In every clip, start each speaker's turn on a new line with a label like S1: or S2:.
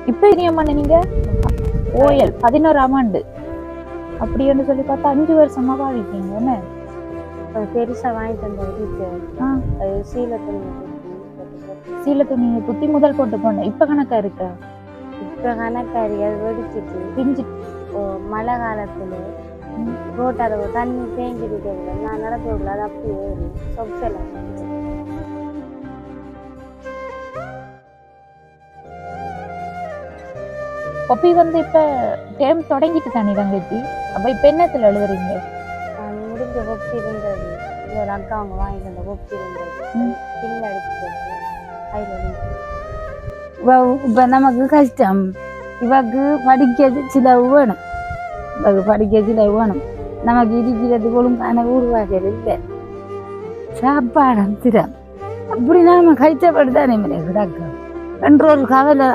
S1: இப்ப இனியம்மா நீங்க ஓயல் 11ஆம் ஆண்டு அப்படின்னு சொல்லி பார்த்தா 5 வருஷமா பாவிக்கீங்க என்ன
S2: பெருசா வாங்கிட்டு வந்த
S1: சீல துணியை குத்தி முதல் போட்டு போனேன். இப்ப கணக்கா இருக்கா?
S2: இப்ப கணக்காரி அது வெடிச்சிட்டு
S1: பிஞ்சு
S2: மழை காலத்துல ரோட்டார தண்ணி தேங்கிட்டு நான் நடக்க அது அப்படியே சொப்செல்லாம்
S1: கொப்பி வந்து இப்ப டேம் தொடங்கிட்டு தானே தங்கச்சி. அப்ப இப்ப என்னத்துல எழுதுறீங்க?
S2: முடிஞ்ச கொப்பி இருந்தது ஒரு அக்கா அவங்க வாங்கிட்டு வந்த கொப்பி இருந்தது பின் அடிச்சு
S3: இப்ப நமக்கு கஷ்டம். இவக்கு படிக்க சிலவு வேணும், இவக்கு படிக்க சிலவு வேணும். நமக்கு இருக்கிறது ஒழுங்கான உருவாக்கல் இல்லை, சாப்பாடு திறம் அப்படி நாம கஷ்டப்படுதானே கிடக்கும் என்ற ஒரு கவலை.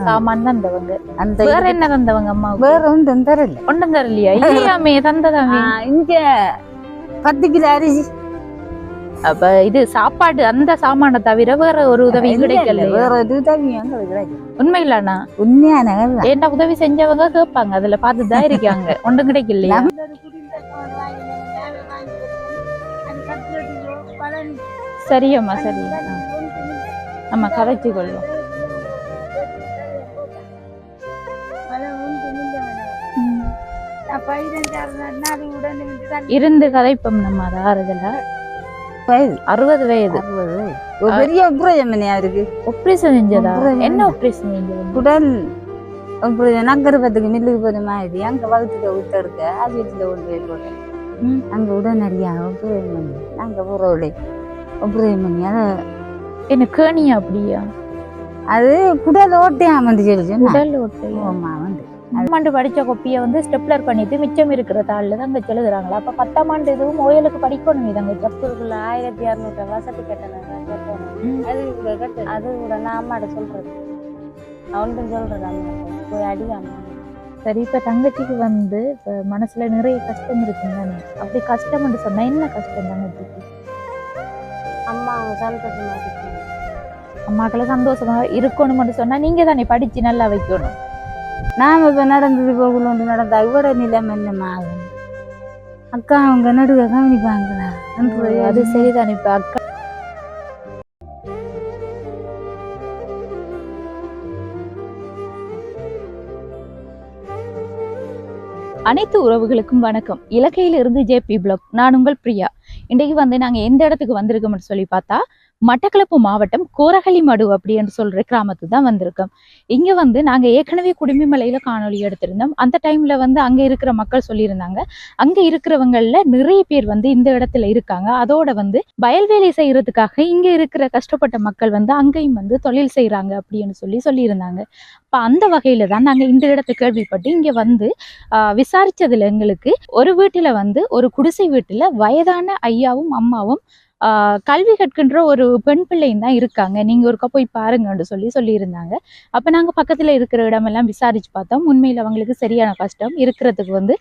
S1: சாமான் தந்தவங்க அந்த வேற என்ன தந்தவங்க அம்மா?
S3: வேற ஒன்றும் தரல.
S1: ஒன்றும் தரலையா? இல்லையாமே தந்ததாமே.
S3: இங்க 10 கிலோ அரிசி.
S1: அப்ப இது சாப்பாடு அந்த சாமான தவிர வேற ஒரு உதவி கிடைக்கல?
S3: வேற ஒரு உதவியும் கிடைக்கல.
S1: உண்மையிலானா?
S3: உண்மையான
S1: ஏன்டா உதவி செஞ்சவங்க கேட்பாங்க, அதுல பார்த்துதான் இருக்காங்க. ஒன்றும் கிடைக்கலையா? சரியம்மா சரி, நம்ம கதைச்சு கொள்ளும். இருந்து கதைப்போம் நம்ம. அது ஆறுதல 60 வயது
S3: பெரிய ஆபரேஷன் இருக்கு.
S1: ஆபரேஷன் செஞ்சதா? என்ன ஆபரேஷன் செஞ்சது?
S3: குடல் நகரத்துக்கு மில்லுக்கு போற மாதிரி அங்க வகுத்துல ஊத்த இருக்க ஆஸ்பத்திரியில கொண்டு போய் போட்டேன். அங்க உடனடியா ஆபரேஷன் பண்ணி நாங்க போறவளே ஆபரேஷன் பண்ணி அதை
S1: என்ன கேணியா? அப்படியா? அது
S3: குடல் ஓட்டையாமண்டு சொல்லி
S1: குடல் ஓட்டை. ஆண்டு படிச்ச கொப்பிய வந்து ஸ்டெப்லர் பண்ணிட்டு மிச்சம் இருக்கிற தாள்ல தங்க எழுதுறாங்களா? அப்ப 10ஆம் ஆண்டு இதுவும் ஓயலுக்கு படிக்கணும். தங்க
S2: ஜப்துக்குள்ள 1600 வசதி கட்டணம் அது கூட நான் அம்மாட்ட சொல்றது அவன்கிட்ட சொல்றேன் போய் அடியாம.
S1: சரி, இப்ப தங்கச்சிக்கு வந்து இப்ப மனசுல நிறைய கஷ்டம் இருக்குன்னு தானே. அப்படி கஷ்டம்னு சொன்னா என்ன கஷ்டம் தங்கச்சிக்கு?
S2: அம்மா அவங்க சந்தோஷமா இருக்கு.
S1: அம்மாக்களை சந்தோஷமா இருக்கணும்னு சொன்னா நீங்க தானே படிச்சு நல்லா வைக்கணும்.
S3: நாம இப்ப நடந்தது போகலோண்டு நடந்தா இவட நிலம் என்னமா ஆகும்? அக்கா அவங்க நடுவே கவனிப்பாங்களா?
S1: அது சரிதானே. இப்ப அக்கா அனைத்து உறவுகளுக்கும் வணக்கம். இலக்கையிலிருந்து ஜேபி பிளாக். நான் உங்கள் பிரியா. இன்றைக்கு வந்து நாங்க எந்த இடத்துக்கு வந்திருக்கோம்னு சொல்லி பார்த்தா மட்டக்களப்பு மாவட்டம் கோரகலிமடு அப்படின்னு சொல்ற கிராமத்துக்கு தான் வந்திருக்கோம். இங்க வந்து நாங்க ஏற்கனவே குடும்பிமலையில காணொலி எடுத்திருந்தோம். அந்த டைம்ல வந்து அங்க இருக்கிற மக்கள் சொல்லியிருந்தாங்க, அங்க இருக்கிறவங்கள்ல நிறைய பேர் வந்து இந்த இடத்துல இருக்காங்க. அதோட வந்து வயல்வேலை செய்யறதுக்காக இங்க இருக்கிற கஷ்டப்பட்ட மக்கள் வந்து அங்கேயும் வந்து தொழில் செய்யறாங்க அப்படின்னு சொல்லியிருந்தாங்க. அப்ப அந்த வகையில தான் நாங்க இந்த இடத்தை கேள்விப்பட்டு இங்க வந்து விசாரிச்சதுல எங்களுக்கு ஒரு வீட்டுல வந்து ஒரு குடிசை வீட்டுல வயதான ஐயாவும் அம்மாவும் கல்வி கற்கின்ற ஒரு பெண் பிள்ளையும் தான் இருக்காங்க, நீங்க ஒருக்கா போய் பாருங்கன்னு சொல்லியிருந்தாங்க. அப்ப நாங்க பக்கத்துல இருக்கிற இடமெல்லாம் விசாரிச்சு பார்த்தோம். உண்மையில அவங்களுக்கு சரியான கஷ்டம், இருக்கிறதுக்கு வந்து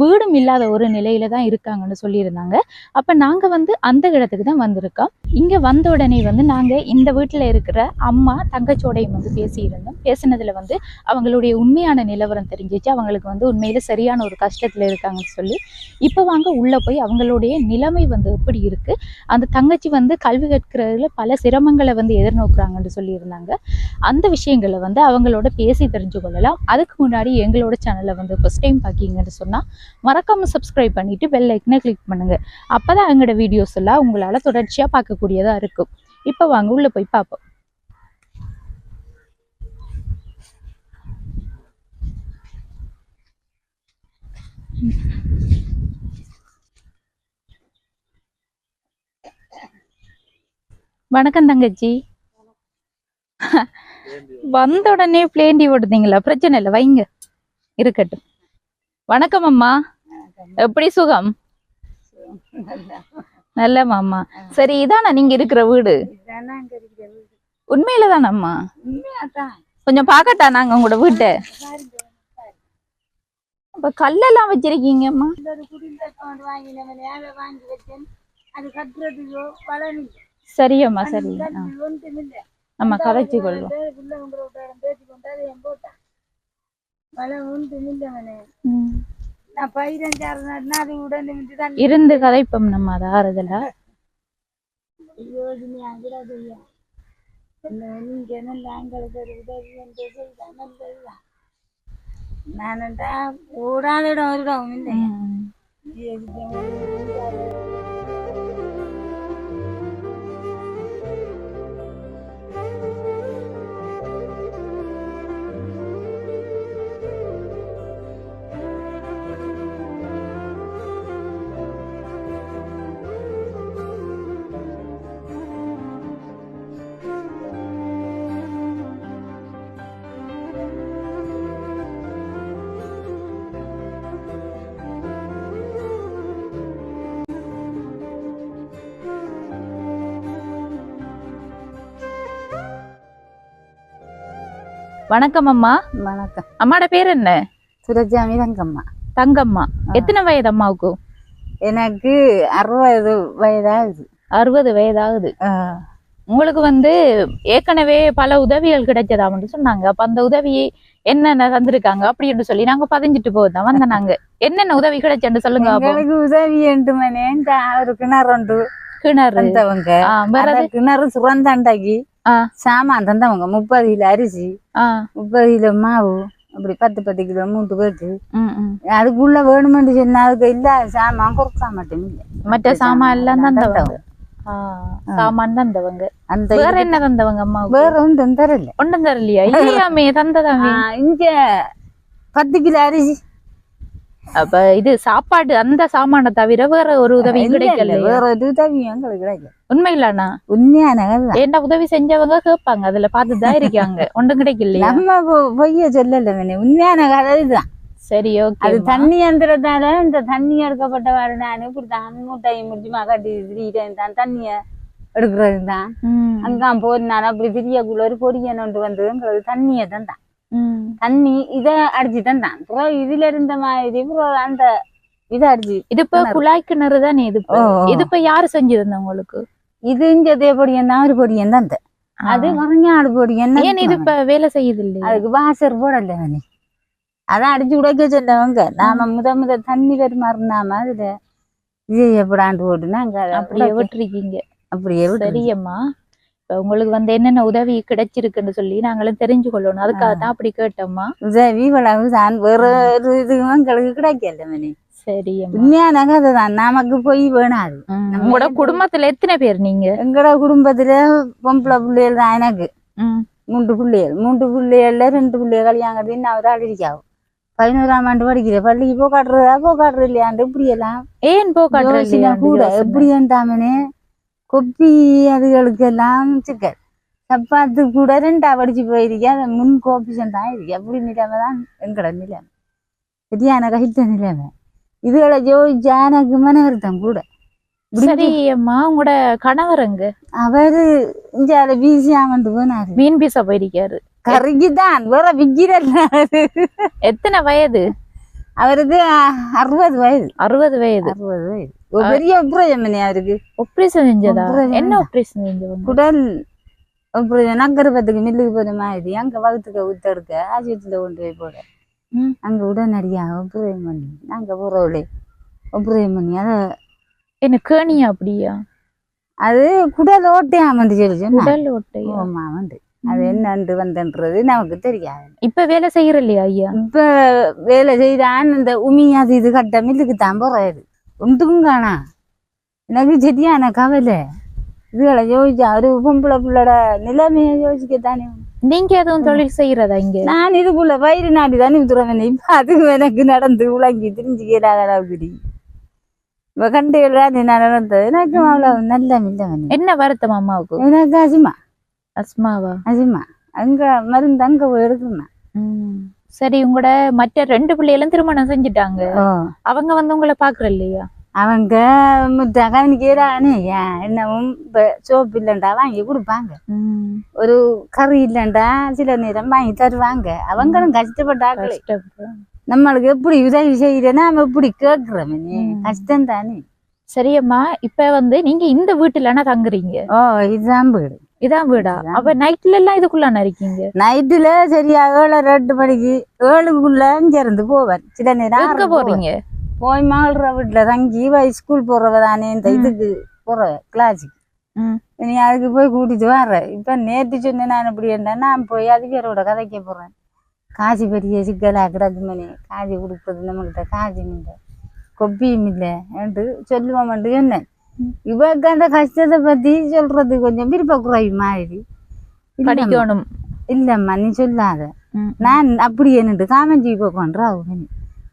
S1: வீடும் இல்லாத ஒரு நிலையில தான் இருக்காங்கன்னு சொல்லியிருந்தாங்க. அப்ப நாங்க வந்து அந்த இடத்துக்கு தான் வந்திருக்கோம். இங்க வந்த உடனே வந்து நாங்க இந்த வீட்டுல இருக்கிற அம்மா தங்கச்சோடையும் வந்து பேசியிருந்தோம். பேசினதுல வந்து அவங்களுடைய உண்மையான நிலவரம் தெரிஞ்சிச்சு. அவங்களுக்கு வந்து உண்மையில சரியான ஒரு கஷ்டத்துல இருக்காங்கன்னு சொல்லி இப்ப வாங்க உள்ள போய் அவங்களுடைய நிலைமை வந்து எப்படி இருக்கு, அந்த தங்கச்சி வந்து கல்வி கற்கிறதுல பல சிரமங்களை வந்து எதிர்நோக்குறாங்கன்னு சொல்லியிருந்தாங்க. அந்த விஷயங்களை வந்து அவங்களோட பேசி தெரிஞ்சு கொள்ளலாம். அதுக்கு முன்னாடி எங்களோட சேனலை வந்து ஃபர்ஸ்ட் டைம் பார்க்கிங்கன்னு சொன்னா மறக்காம சப்ஸ்கிரைப் பண்ணிட்டு பெல் ஐக்கனை கிளிக் பண்ணுங்க. அப்பதான் எங்களோட வீடியோஸ் எல்லாம் உங்களால தொடர்ச்சியா பார்க்கக்கூடியதா இருக்கும். இப்ப வாங்க உள்ள போய் பார்ப்போம். வணக்கம் தங்கச்சி. வந்த உடனே பிளேண்டி ஓடுதீங்களா? பிரச்சனை இல்லை, வைங்க, இருக்கட்டும். வணக்கம் அம்மா, எப்படி சுகம்? நல்ல மாமா. சரி, இதானா நீங்க இருக்கிற வீடு? உண்மையில தானம்மா? கொஞ்சம் பாக்கட்டா நாங்க உங்களோட வீட்டை. அப்ப கல்லெல்லாம் வச்சிருக்கீங்கம்மா. சரியம்மா சரி. நம்ம கதைச்சு கொள்வோம். இருந்து கதைப்போம் நம்ம அது ஆறுதலா.
S3: நானண்டா ஓடாத இடம் ஒரு இடம் இல்லை.
S1: வணக்கம் அம்மா.
S3: வணக்கம்.
S1: அம்மாட பேர் என்ன?
S3: சுரஜாமி தங்கம்மா.
S1: தங்கம்மா. எத்தனை வயது அம்மாவுக்கு?
S3: எனக்கு 60 வயதாகுது.
S1: 60 வயதாகுது. உங்களுக்கு ஏற்கனவே பல உதவிகள் கிடைச்சதான்னு சொன்னாங்க. அப்ப அந்த உதவி என்னென்ன தந்திருக்காங்க அப்படின்னு சொல்லி நாங்க பதிஞ்சிட்டு போதான் வந்த. நாங்க என்னென்ன உதவி கிடைச்சேன்னு சொல்லுங்க.
S3: உங்களுக்கு உதவி மனே ஒரு கிணறு உண்டு. கிணறு தந்தவங்க. கிணறு சுரந்தாண்டாக்கி சாமான் தந்தவங்க. 30 கிலோ அரிசி, 30 கிலோ மாவு, அப்படி 10 கிலோ 3 பேருக்கு. அதுக்குள்ள வேணுமென்று சொன்னா அதுக்கு இல்ல சாமான் கொடுக்க மாட்டேன். மற்ற சாமான் எல்லாம் தந்தவங்க. சாமான் தந்தவங்க. அந்த வேற என்ன தந்தவங்க அம்மா? வேற ஒன்றும் தரல. ஒன்றும் தரலையா? இல்லையாமே தந்ததாமே. இங்க 10 கிலோ அரிசி. அப்ப இது சாப்பாடு அந்த சாமான தவிர வேற ஒரு உதவி கிடைக்கல. வேற ஒரு உதவி எங்களுக்கு கிடைக்கல. உண்மையிலானா? உண்மையான என்ன உதவி செஞ்சவங்க கேட்பாங்க. அதுல பாத்துதான் இருக்காங்க. ஒன்றும் கிடைக்கல. நம்ம பொய்ய சொல்லல. உண்மையான கதை இதுதான். சரி, ஓகே. அது தண்ணி எந்திரத்தால இந்த தண்ணி எடுக்கப்பட்டவாறு நான் இப்படித்தான் மூட்டையை முடிச்சுமா கட்டி திரியிட்டேன். தண்ணிய எடுக்கிறது தான். அங்க போனாலும் அப்படி திரியக்குள்ள ஒரு பொடியன் ஒன்று எங்களுக்கு தண்ணியை தான். தண்ணி இத அடிச்சுதான் தான். இதுல இருந்த மாதிரி அந்த இத அடிச்சு இது இப்ப குழாய் கிணறு தானே. இது இப்ப யாரு செஞ்சிருந்த உங்களுக்கு? இது இஞ்சதே பொடியன் தான். ஒரு பொடியன் தான். அது மரஞாடு பொடியன். இது இப்ப வேலை செய்யுது இல்லையா? அதுக்கு வாசர் போடல. அதான் அடிச்சு உடைக்க சொன்னவங்க. நாம முத தண்ணி பெருமாறினாம அதுல இது எப்படாண்டு போட்டுனாங்க. அப்படியே விட்டுருக்கீங்க. அப்படியே சரியம்மா. உங்களுக்கு என்னென்ன உதவி கிடைச்சிருக்குன்னு சொல்லி நாங்களும் தெரிஞ்சு கொள்ளணும். அதுக்காக தான் அப்படி கேட்டோம்மா. உதவி தான். வேற இது எங்களுக்கு கிடைக்கல மணி. சரி, உண்மையான கதைதான். நமக்கு போய் வேணாது. உங்களோட குடும்பத்துல எத்தனை பேர் நீங்க? எங்களோட குடும்பத்துல பொம்பளை பிள்ளைகள் தான். எனக்கு 3 பிள்ளைகள். 3 பிள்ளைகள்ல 2 பிள்ளைகள் கல்யாணம் கட்டி நான் ஒரு ஆள் இருக்காவும். 11ஆம் ஆண்டு படிக்கிற பள்ளிக்கு போக்காட்டுறது இல்லையாண்டு இப்படி எல்லாம். ஏன் போக்காட்டுறது கூட எப்படி ஏண்டாமனே கொப்பி அதுகளுக்கு எல்லாம் சிக்கல் சப்பாத்து கூட 2ஆ படிச்சு போயிருக்கேன். முன் கோபிஷன் தான் இருக்கு. அப்படி நிலைமை தான் எங்கட நிலைமை. சரியான கழித்த நிலைமை. இதுகளை ஜோதிச்சா எனக்கு மனவருத்தம் கூட. சரியம்மா. உங்களோட கணவர் அங்க? அவரு இஞ்சால பீசியாமண்டு போனாரு. மீன் பீசா போயிருக்காரு. கறிக்குதான் வேற விக்கிறல்ல. எத்தனை வயது அவருக்கு? 60 வயது. 60 வயது. 60 வயது. ஒரு பெரிய ஆபரேஷன் அவருக்கு. ஆபரேஷன் செஞ்சதா? என்ன ஆபரேஷன் செஞ்சவங்க? குடல் ஆபரேஷன். நகரபத்துக்கு மில்லுக்கு போன மாதிரி அங்க வகுத்துக்க ஊத்தெடுக்க ஆஸ்பத்திரியில கொண்டு போய் போட அங்க உடனடியா ஆபரேஷன் பண்ணி நாங்க போறவளே ஆபரேஷன் பண்ணி. அத என்ன கேணியா? அப்படியா? அது குடல் ஓட்டையாமண்டு சொல்லி. குடல் ஓட்டையா? ஆமா வந்து. அது என்னன்று வந்தன்றது நமக்கு தெரியாது. இப்ப வேலை செய்யற இல்லையா ஐயா? இப்ப வேலை செய்தான். இந்த உமி அது இது கட்ட மில்லுக்கு தான் போறாரு. ஒன்றுக்கும் காணா. எனக்கு சரியான கவலை. இதுகளை யோசிச்சா ஒரு பொம்பளை பிள்ளோட நிலைமைய யோசிக்கத்தானே. நீங்க எதுவும் தொழில் செய்யறதா இங்க? நான் இதுக்குள்ள வயிறு நாடி தானே வித்துறேன். இப்ப அதுக்கு எனக்கு நடந்து உலங்கி திரிஞ்சுக்கிறாத அளவுக்கு இப்ப கண்டு நடந்தது. எனக்கு அவ்வளவு நல்ல மில்லவன். என்ன வருத்தம் அம்மாவுக்கு? எனக்கு அசிமா. அஸ்மாவா? அசிமா. அங்க மருந்து அங்க போய் எடுக்கணும். சரி, உங்களோட மற்ற 2 பிள்ளைகளும் திருமணம் செஞ்சுட்டாங்க. அவங்க உங்களை பாக்குற இல்லையா? அவங்க கவனிக்கிறானே என்னவும் இப்ப சோப்பு இல்லைண்டா வாங்கி கொடுப்பாங்க, ஒரு கறி இல்லைண்டா சில நேரம் வாங்கி தருவாங்க. அவங்களும் கஷ்டப்பட்டாங்களே, நம்மளுக்கு எப்படி உதவி செய்யறேன்னா நம்ம எப்படி கேட்கிறோம், கஷ்டம் தானே.
S1: சரியம்மா, இப்ப வந்து நீங்க இந்த வீட்டுலன்னா தங்குறீங்க?
S3: ஓ, இதுதான் வீடு.
S1: இதான் வீடா? அப்ப நைட்ல எல்லாம் இதுக்குள்ளான இருக்கீங்க?
S3: நைட்டுல சரியா 7 மணிக்கு 7க்குள்ள இங்க இருந்து போவேன். சில நேரம்
S1: எங்க போறீங்க?
S3: போய் மகள வீட்டுல தங்கி ஸ்கூல் போறவ தானே, இந்த இதுக்கு போற கிளாஸுக்கு. நீ அதுக்கு போய் கூட்டிட்டு வர்ற. இப்ப நேற்று சொன்னேன் நான் இப்படி என்ன, நான் போய் அதிகாரோட கதைக்க போறேன். காசு பெரிய சிக்கலா கிடக்கு மணி, காசு கொடுக்குறது நம்மகிட்ட காசும் இல்லை, கொப்பியும் இல்லை என்று சொல்லுவோம் என்ன. இவக்கு அந்த கஷ்டத்தை பத்தி சொல்றது கொஞ்சம் விருப்ப குறைவு மாதிரி.
S1: படிக்கணும்
S3: இல்லம்மா, நீ சொல்லாத. நான் அப்படி என்னட்டு காமஞ்சி போக்கன்றா,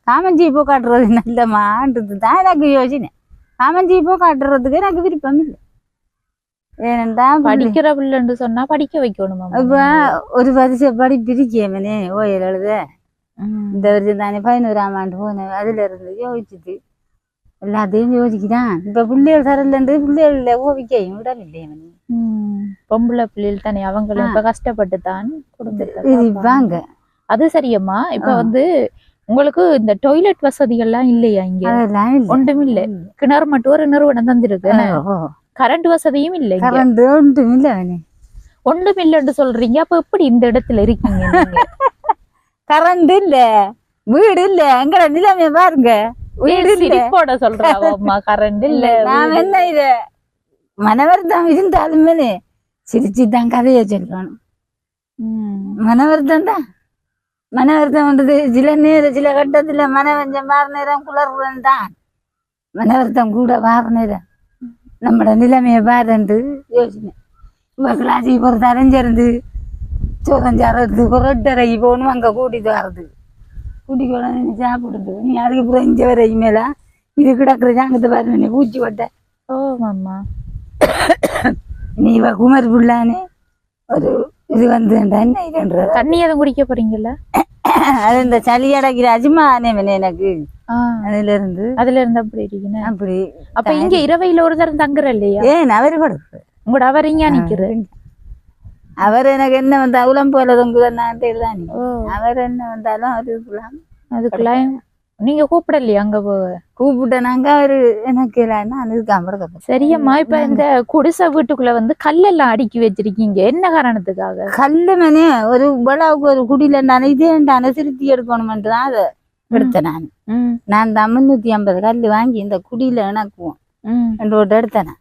S3: காமஞ்சி போ காட்டுறது நல்லமான்றது தான் எனக்கு யோசனை. காமஞ்சி போ காட்டுறதுக்கு எனக்கு விருப்பம் இல்லை. ஏனண்டா
S1: படிக்கிற பிள்ளைன்னு சொன்னா படிக்க வைக்கணும்.
S3: இப்ப ஒரு வருஷம் படிப்பிருக்கேமனே ஓயல் எழுத. இந்த வருஷம் தானே 11ஆம் ஆண்டு போனேன். அதுல இருந்து யோசிச்சுட்டு எல்லாத்தையும் யோசிக்கிறான். இப்ப பிள்ளைகள் சரலண்டு பிள்ளைகள ஓவிக்கையும் விடல் இல்லையமனே.
S1: பொம்பளை பிள்ளைகள் தானே, அவங்களும் இப்ப கஷ்டப்பட்டு தான்
S3: கொடுத்துருப்பாங்க.
S1: அது சரியம்மா. இப்ப வந்து உங்களுக்கு இந்த டாய்லெட் வசதிகள்லாம் இல்லையா இங்க? ஒன்றும் இல்ல. கிணறு மட்டும் ஒரு நிறுவனம் தந்திருக்கு. கரண்ட் வசதியும் இல்லை. ஒன்றும் இல்லைன்னு சொல்றீங்க. அப்ப எப்படி இந்த இடத்துல இருக்கீங்க?
S3: கரண்ட் இல்ல, வீடு இல்ல, எங்கட நிலைமைய பாருங்க. வீடு
S1: சிரிப்போட சொல்றாமா, கரண்ட் இல்ல.
S3: நான் என்ன இத மனவர்த்தம் இருந்தாலுமே சிரிச்சுதான் கதைய சொல்லணும். மனவர்த்தம் தான். மனவர்த்தம்ன்றது சில நேரம் சில கட்டத்துல மனவஞ்சம் வார நேரம் குளர்றன் தான். மனவர்த்தம் கூட வார நேரம் நம்மட நிலைமையை பாருண்டு யோசனை. இப்ப கிளாஸுக்கு போறது அரைஞ்சிருந்து சோதஞ்சாரது ஒரு 8:30 போகணும். அங்க கூட்டிட்டு வர்றது, கூட்டிட்டு போன சாப்பிடுது. நீ அதுக்கு அப்புறம் இங்க வர மேல இது கிடக்குற ஜாங்கத்தை பாரு, நீ பூச்சி வட்ட.
S1: ஓ மாமா,
S3: நீ குமர் புள்ளானே ஒரு இது வந்து என்ன இதுன்ற
S1: தண்ணி எதுவும் குடிக்க போறீங்கல்ல?
S3: அது இந்த சளி அடைக்கிற அஜிமா எனக்கு. அதுல இருந்து
S1: அப்படி இருக்கீங்க.
S3: அப்படி
S1: அப்ப இங்க இரவையில ஒரு தரம் தங்குற இல்லையா?
S3: ஏன் அவரு படுப்பு
S1: உங்களோட அவர் இங்க நிக்கிற.
S3: அவர் எனக்கு என்ன வந்தா உளம் போல தொங்குதான். அவர் என்ன வந்தாலும்
S1: அதுக்குள்ள நீங்க கூப்பிடலையா? அங்க
S3: கூப்பிட்டனாங்க அவரு எனக்கு
S1: சரியம்மா. இப்ப இந்த குடிசை வீட்டுக்குள்ள வந்து கல்லெல்லாம் அடுக்கி வச்சிருக்கீங்க, என்ன காரணத்துக்காக?
S3: கல்லு மனே ஒரு விழாவுக்கு ஒரு குடியில இதே திருத்தி எடுக்கணும்ன்ட்டு தான் அதை எடுத்தேன். நான் தான் 350 கல்லு வாங்கி இந்த குடியில இணக்குவோம் போட்டு எடுத்தேன்.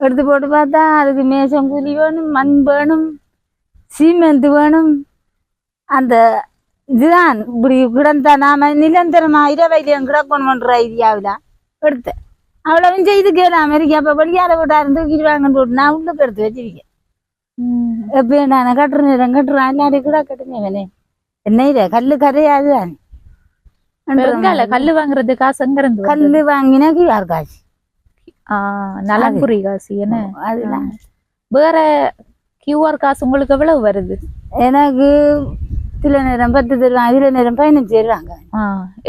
S3: எடுத்து போட்டு பார்த்தா அதுக்கு மேசம் கூலி வேணும், மண் வேணும், சீமெண்ட் வேணும். அந்த இதுதான் இப்படி கிடந்தா நாம நிரந்தரமா இரவையிலையும் கிடக்கணும்ன்ற ஐடியாவில எடுத்தேன். அவ்வளவு செய்து கேட்கலாம். அமெரிக்கா அப்ப வெளியால விட்டா தூக்கிடுவாங்கன்னு போட்டு நான் உள்ளுக்கு எடுத்து வச்சிருக்கேன். எப்ப நான் கட்டுறேன் கட்டுறேன் எல்லாரும் கூட கட்டுனேன். என்ன கல்லு கரையாது தானே.
S1: கல்லு வாங்குறது காசு எங்க இருந்து?
S3: கல்லு வாங்கினா கியூஆர் காசு,
S1: நலம்புரி காசு. என்ன அதெல்லாம் வேற கியூஆர் காசு உங்களுக்கு எவ்வளவு வருது?
S3: எனக்கு சில நேரம் 10 தருவாங்க, சில நேரம் 15 தருவாங்க.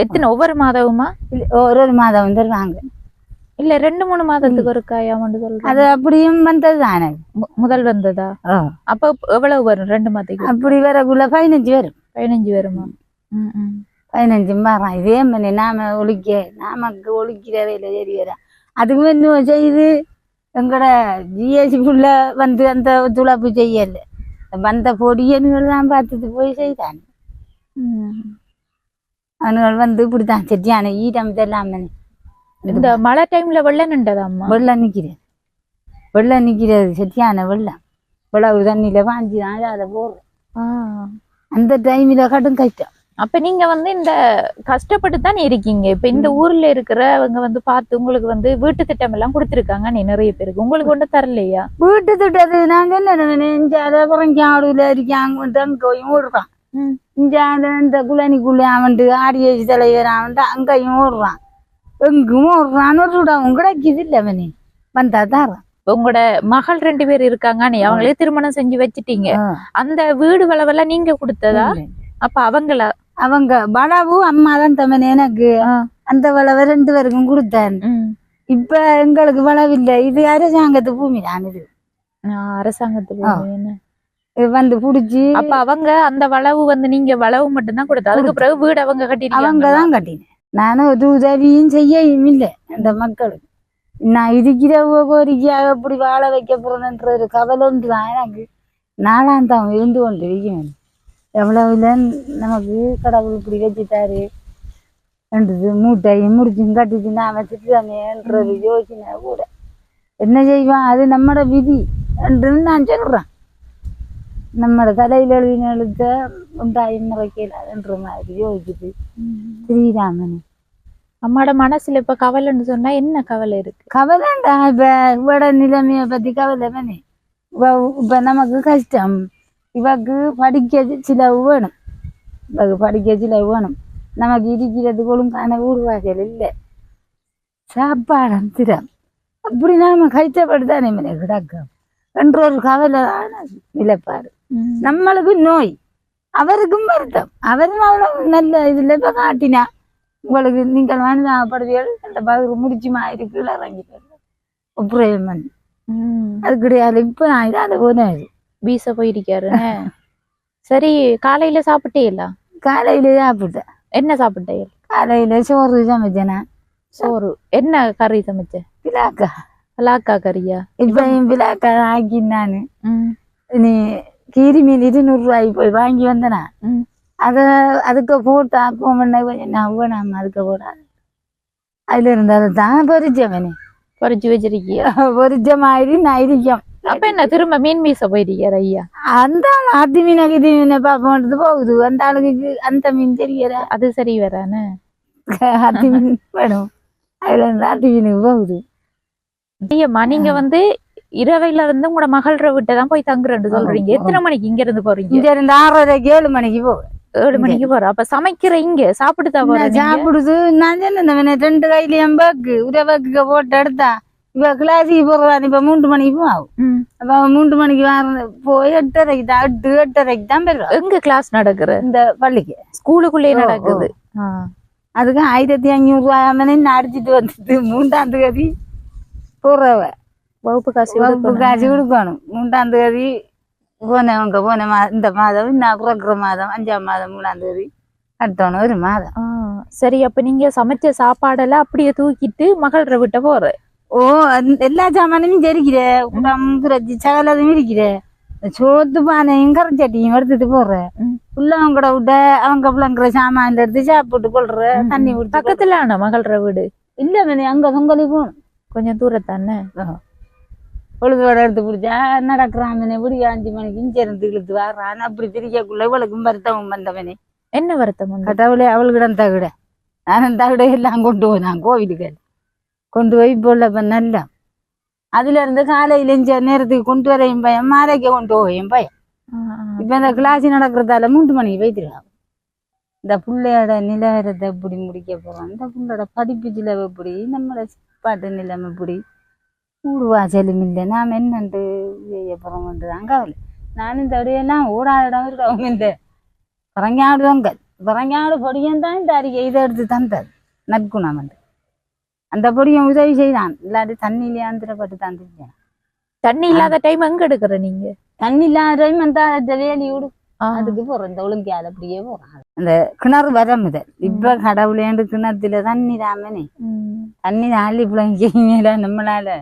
S1: எத்தனை ஒவ்வொரு மாதமுமா?
S3: ஒரு மாதம் தருவாங்க.
S1: இல்ல 2-3 மாதத்துக்கு ஒரு காயாமண்டு சொல்றேன்.
S3: அது அப்படியும் வந்ததுதானே
S1: முதல் வந்ததா? அப்ப எவ்வளவு வரும் 2 மாதத்துக்கு?
S3: அப்படி வரக்குள்ள 15 வரும்.
S1: 15 வருமா?
S3: 15 வரும். இதே மாதிரி நமக்கு ஒழிக்கிற வேலை சரி வர. அதுக்கு இன்னும் செய்து எங்கட ஜிஎஸ்சிக்குள்ள வந்து அந்த துளப்பு செய்யல வந்த பொடியன்கள்லாம் பார்த்துட்டு போய் செய்தாங்க. அவனுகள் வந்து இப்படித்தான் சரியான ஈரம் இதெல்லாம்.
S1: இந்த மழை டைம்ல வெள்ளம் நின்றதாம்மா?
S3: வெள்ளம் நிக்கிறது சரியான வெள்ளம். இவ்வளவு தண்ணியில வாஞ்சிதான் அதை போடுறோம். அந்த டைம்ல கடும் கஷ்டம்.
S1: அப்ப நீங்க வந்து இந்த கஷ்டப்பட்டு தானே இருக்கீங்க. இப்ப இந்த ஊர்ல இருக்கிறவங்க வந்து பார்த்து உங்களுக்கு வந்து வீட்டு திட்டம் எல்லாம் கொடுத்துருக்காங்க. நிறைய பேருக்கு உங்களுக்கு கொண்டு தரலையா
S3: வீட்டு திட்டத்து? நாங்க என்ன ஆடுல இருக்காங்க அங்கேயும் ஓடுறான். இந்த குளனிக்குள்ள அவன்ட்டு ஆடியேசி தலைவர் அவன்ட்டு அங்கேயும் ஓடுறான், எங்கும் ஓடுறான்னு ஒரு விடாவும் கிடைக்குது இல்ல. அவனே வந்தா தாரான்.
S1: உங்களோட மகள் 2 பேர் இருக்காங்க, நீ அவங்களே திருமணம் செஞ்சு வச்சுட்டீங்க. அந்த வீடு வளவெல்லாம் நீங்க கொடுத்ததா? அப்ப அவங்க
S3: பாலாவு அம்மா தான் தமன் எனக்கு அந்த வளவை 2 பேருக்கும் கொடுத்தேன். இப்ப எங்களுக்கு வளவில்லை, இது அரசாங்கத்து பூமி தான். இது
S1: அரசாங்கத்துல
S3: வந்து புடிச்சு
S1: அப்ப அவங்க அந்த வளவு வந்து நீங்க வளவு மட்டும்தான் கொடுத்தா, அதுக்கு பிறகு வீடு அவங்க கட்டிருக்காங்க.
S3: அவங்கதான் கட்டினேன். நானும் ஒரு உதவியும் செய்யவும் இல்லை அந்த மக்களுக்கு. நான் இருக்கிற கோரிக்கையாக எப்படி வாழ வைக்க போறேன்ற ஒரு கவலை ஒன்றுதான் எனக்கு நாளாந்தான் இருந்து கொண்டு இருக்கேன். எவ்வளவுல நமக்கு கடவுள் இப்படி வச்சுட்டாரு என்றது மூட்டையும் முடிச்சும் கட்டிட்டு நாம திட்டுறாமேன்ற ஒரு யோசனை கூட. என்ன செய்வான், அது நம்மட விதி என்று நான் சொல்றேன். நம்மட தலையில எழுத்த உண்டாயும் முறைக்கலாதுன்ற மாதிரி யோசிச்சுட்டு ஸ்ரீராமன்.
S1: அம்மாட மனசுல இப்ப கவலைன்னு சொன்னா என்ன கவலை இருக்கு?
S3: கவலைண்டா இப்ப இவட நிலைமைய பத்தி கவலை தானே. இப்ப நமக்கு கஷ்டம், இவக்கு படிக்க சிலவு வேணும், இவக்கு படிக்க சிலவு வேணும். நமக்கு இருக்கிறதுக்கு ஒழுங்கான ஊர் வாசல் இல்லை, சாப்பாடு திறம், அப்படி நாம கஷ்டப்படுத்தானே கிடக்கும் என்ற ஒரு கவலையான நிலைப்பாடு. நம்மளுக்கு நோய், அவருக்கும் வருத்தம். அவரும் அவ்வளவு நல்ல இதுல இப்ப காட்டினா உங்களுக்கு நீங்கள் மனிதப்படுவீர்கள் அந்த பகுதி முடிச்சுமா இருக்கு இறங்கி ஒப்புரயம் பண்ணி அது கிடையாது. இப்ப நான் இதால போனேன்
S1: வீச போயிருக்காரு. சரி, காலையில சாப்பிட்டேல?
S3: காலையில சாப்பிட்டேன்.
S1: என்ன சாப்பிட்டேன்?
S3: காலையில சோறு சமைச்சேனா.
S1: சோறு என்ன கறி சமைச்ச?
S3: பிளாக்கா.
S1: பிளாக்கா கறியா?
S3: இப்ப பிளாக்கா ஆக்கி நானு நீ கீரி மீன் 200 ரூபாய்க்கு போய் வாங்கி வந்தனா அதுக்கு போட்டு ஆக்குவோம். வேணாம அதுக்கு போடாது. அதுல இருந்தாலும் தான் பொரிச்சவனே
S1: பொரிச்சு வச்சிருக்கியா?
S3: பொரிச்சமாயிரி நான் இருக்கேன்.
S1: அப்ப என்ன திரும்ப மீன் மீச போயிருக்கியார் ஐயா?
S3: அந்த அத்தி மீனை இது மீனை பாப்போன்றது போகுது. அந்த ஆளுக்கு அந்த மீன் தெரியற
S1: அது சரி வரானே.
S3: அத்தி மீன் வேணும், அதுல இருந்து அத்தி மீனுக்கு போகுது.
S1: ஐயம்மா, நீங்க வந்து இரவையில இருந்து உங்களோட மகள வீட்டை போய் தங்குறேன்னு சொல்றீங்க. எத்தனை மணிக்கு இங்க இருந்து போறீங்க?
S3: இங்க இருந்து 6:30 7 மணிக்கு போவேன்.
S1: 7 மணிக்கு போற. அப்ப சமைக்கிற இங்க சாப்பிட்டுதான் போற?
S3: சாப்பிடுது. நான் சொன்னேன் 2 கையிலயும் பேக்கு உரவாக்கு போட்டு எடுத்தா இப்ப கிளாஸுக்கு போறதான். இப்ப 3 மணிக்கு போகும். அப்ப 3 மணிக்கு போய் 8:30க்கு தான் 8:30க்கு தான் போயிடுவோம்.
S1: எங்க கிளாஸ் நடக்குற? இந்த
S3: பள்ளிக்கு
S1: ஸ்கூலுக்குள்ளே நடக்குது.
S3: அதுக்கு 1500 ரூபாய் அடிச்சுட்டு வந்துட்டு 3ஆம் தேதி போறவ
S1: வகுப்பு காசு
S3: கொடுக்கணும். 3ஆம் தேதி போனவங்க போன இந்த மாதம் இன்னும் பிறக்கிற மாதம் 5ஆம் மாதம் 3ஆம் தேதி கட்டணும் ஒரு மாதம்.
S1: சரி, அப்ப நீங்க சமைச்ச சாப்பாடெல்லாம் அப்படியே தூக்கிட்டு மகள விட்ட போற?
S3: ஓ, எல்லா சாமானும் தெரிக்கிற குரச்சி சகலதும் இருக்கிற. சோத்து பானையும் கரைச்சட்டியும் எடுத்துட்டு போடுற. பிள்ளைங்க கூட விட்ட அவங்க பிள்ளைங்கிற சாமான் எடுத்து சாப்பிட்டு கொள்ற. தண்ணி விட்டு
S1: பக்கத்துல ஆனா மகள வீடு
S3: இல்ல மணி அங்க பொங்கலி போகணும்.
S1: கொஞ்சம் தூரத்தானே.
S3: பொழுதோட எடுத்து பிடிச்சா நடக்கிறாமனே இப்படி 5 மணிக்கு இங்க இருந்து இழுத்து வர்றான். அப்படி திரிக்கக்குள்ள இவளுக்கும் வருத்தமும் வந்தவனே.
S1: என்ன வருத்தம்?
S3: கட்டவுளே அவளுக்கிடம் தவிட நானும் தவிட எல்லாம் கொண்டு போய் நான் கோவிலுக்கு கொண்டு போய் போல நல்லா. அதுல இருந்து காலையில நேரத்துக்கு கொண்டு வர என் பையன், மாலைக்கு கொண்டு போய் என் பையன். இப்ப இந்த கிளாஸ் நடக்கிறதால 3 மணிக்கு வைத்திருக்காங்க. இந்த பிள்ளையோட நிலவரத்தை எப்படி முடிக்க போறோம், இந்த பிள்ளையோட படிப்பு சிலவு எப்படி, நம்மளோட சாப்பாட்டு நிலைமை எப்படி, ஊடு வாசலும் இல்லை, நாம் என்னண்டு செய்ய போறோம்ன்றது கவலை. நானும் இந்த அப்படியெல்லாம் ஓடாத இடம் இருக்கவும் இல்லை. பரங்காடு பொங்கல் பரங்காடு பொடியும் தான் இந்த அறிக்கை இதை எடுத்து தந்தது நற்குணம் வந்து அந்த பொடியும் உதவி செய்தான். இல்லாட்டி தண்ணியிலே ஆந்திரப்பட்டு தந்துச்சேன்.
S1: தண்ணி இல்லாத டைம் எங்க எடுக்கிற நீங்க?
S3: தண்ணி இல்லாத டைம் அந்த வேலி விடு அதுக்கு போறோம். இந்த ஒழுங்கியால் அப்படியே போறான். அந்த கிணறு வர முதல் இப்ப கடவுளேண்டு கிணத்துல தண்ணி தாமனே. தண்ணி அள்ளி பிள்ளைங்க மேல நம்மளால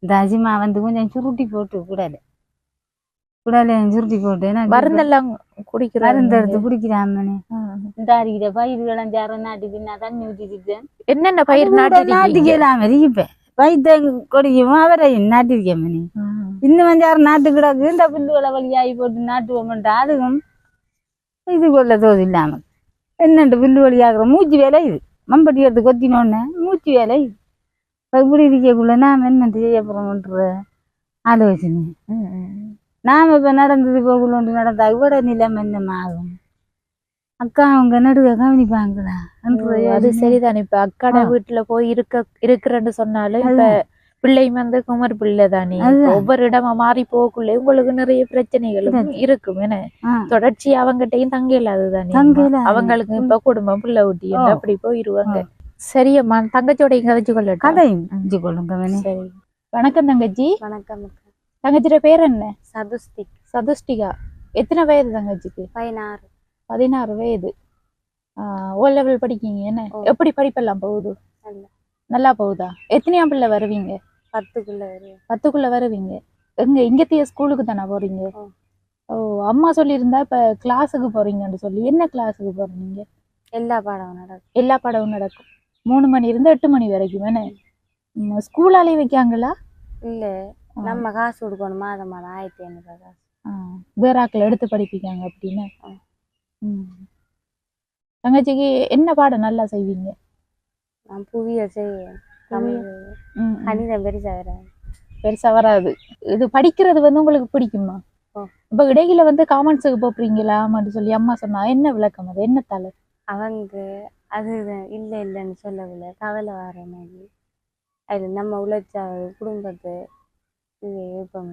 S3: இந்த அஜிமா வந்து கொஞ்சம் சுருட்டி போட்டு கூடாது சுருட்டி போட்டு
S1: மருந்தெல்லாம் குடிக்கிற
S3: மருந்து எடுத்து குடிக்கிறாமனே. இந்த அரிக்கிற பயிர்களெல்லாம் சார நாட்டி பின்னா தண்ணி ஊற்றிட்டு
S1: என்னென்ன பயிர்
S3: நாட்டிக்கலாம் இருப்பேன். வைத்த கொடிக்கும் அவரையும் நாட்டிருக்கேன் மணி. இன்னும் கொஞ்சம் நாட்டு கிடக்கு. இந்த புல்லுகளை வழியாகி போட்டு நாட்டுவோம்ட்டா அதுவும் இது கொள்ள தோது இல்லாமல் என்னண்டு புல்லு வழியாகிற மூச்சு வேலை இது. மம்பட்டி எடுத்து கொத்தினோன்னு மூச்சு வேலை இது. இப்படி இருக்கக்குள்ள நாம் என்னட்டு செய்ய போறோம்ன்ற ஆலோசனை. நாம இப்ப நடந்தது போகலோன்று நடந்தா இவட நிலைமை என்னமாகும்? அக்கா அவங்க நடுவே கவனிப்பாங்களா?
S1: அது சரிதான். இப்ப அக்காட வீட்டுல போய் இருக்கிறேன்னு சொன்னாலும் இப்ப பிள்ளை வந்து குமர் பிள்ளை தானே. ஒவ்வொரு இடமா மாறி போகக்குள்ளே உங்களுக்கு நிறைய பிரச்சனைகளும் இருக்கும். ஏன்னா தொடர்ச்சி அவங்ககிட்டையும் தங்க இல்லாது தானே. அவங்களுக்கு இப்ப குடும்பம் பிள்ளை ஊட்டி அப்படி போயிருவாங்க. சரியம்மா, தங்கச்சியோட கதைச்சு கொள்ளட்டும்.
S3: கதையும் இஞ்சி கொள்ளுங்க வேணே.
S1: சரி. வணக்கம் தங்கச்சி.
S2: வணக்கம் அக்கா.
S1: தங்கச்சியோட பேர் என்ன?
S2: சதுஸ்திக்.
S1: சதுஷ்டிகா. எத்தனை வயது தங்கச்சிக்கு?
S2: 16.
S1: 16 வயது. ஓ லெவல் படிக்கீங்க என்ன? எப்படி படிப்பெல்லாம் போகுது? நல்லா போகுதா? எத்தனையாம் பிள்ளை வருவீங்க?
S2: 10க்குள்ள வருவேன்.
S1: 10க்குள்ள வருவீங்க. எங்க இங்கத்தைய ஸ்கூலுக்கு தானே போறீங்க? ஓ, அம்மா சொல்லியிருந்தா இப்ப கிளாஸுக்கு போறீங்கன்னு சொல்லி. என்ன கிளாஸுக்கு போறீங்க?
S2: எல்லா பாடமும் நடக்கும்.
S1: எல்லா பாடமும் நடக்கும். 3 மணி இருந்து 8 மணி வரைக்கும் என்ன? ஸ்கூலாலே வைக்காங்களா?
S2: இல்ல, நம்ம காசு கொடுக்கணும். மாதம் 1500 காசு.
S1: வேற ஆக்கள் எடுத்து படிப்பிக்காங்க அப்படின்னு. தங்கச்சிக்கு என்ன பாடம் நல்லா செய்வீங்க?
S2: நான் புவியியல் செய்வேன். கணிதம்
S1: பெருசா வராது. இது படிக்கிறது வந்து உங்களுக்கு பிடிக்குமா? இப்ப இடையில வந்து காமெண்ட்ஸுக்கு போறீங்களான்னு சொல்லி அம்மா சொன்னா என்ன விளக்கம்? அது என்ன தலை?
S2: அவங்க அது இல்ல இல்லைன்னு சொல்லவில்லை. கவலை வர மாதிரி அது நம்ம உழைச்சா குடும்பத்தை இது விருப்பம்.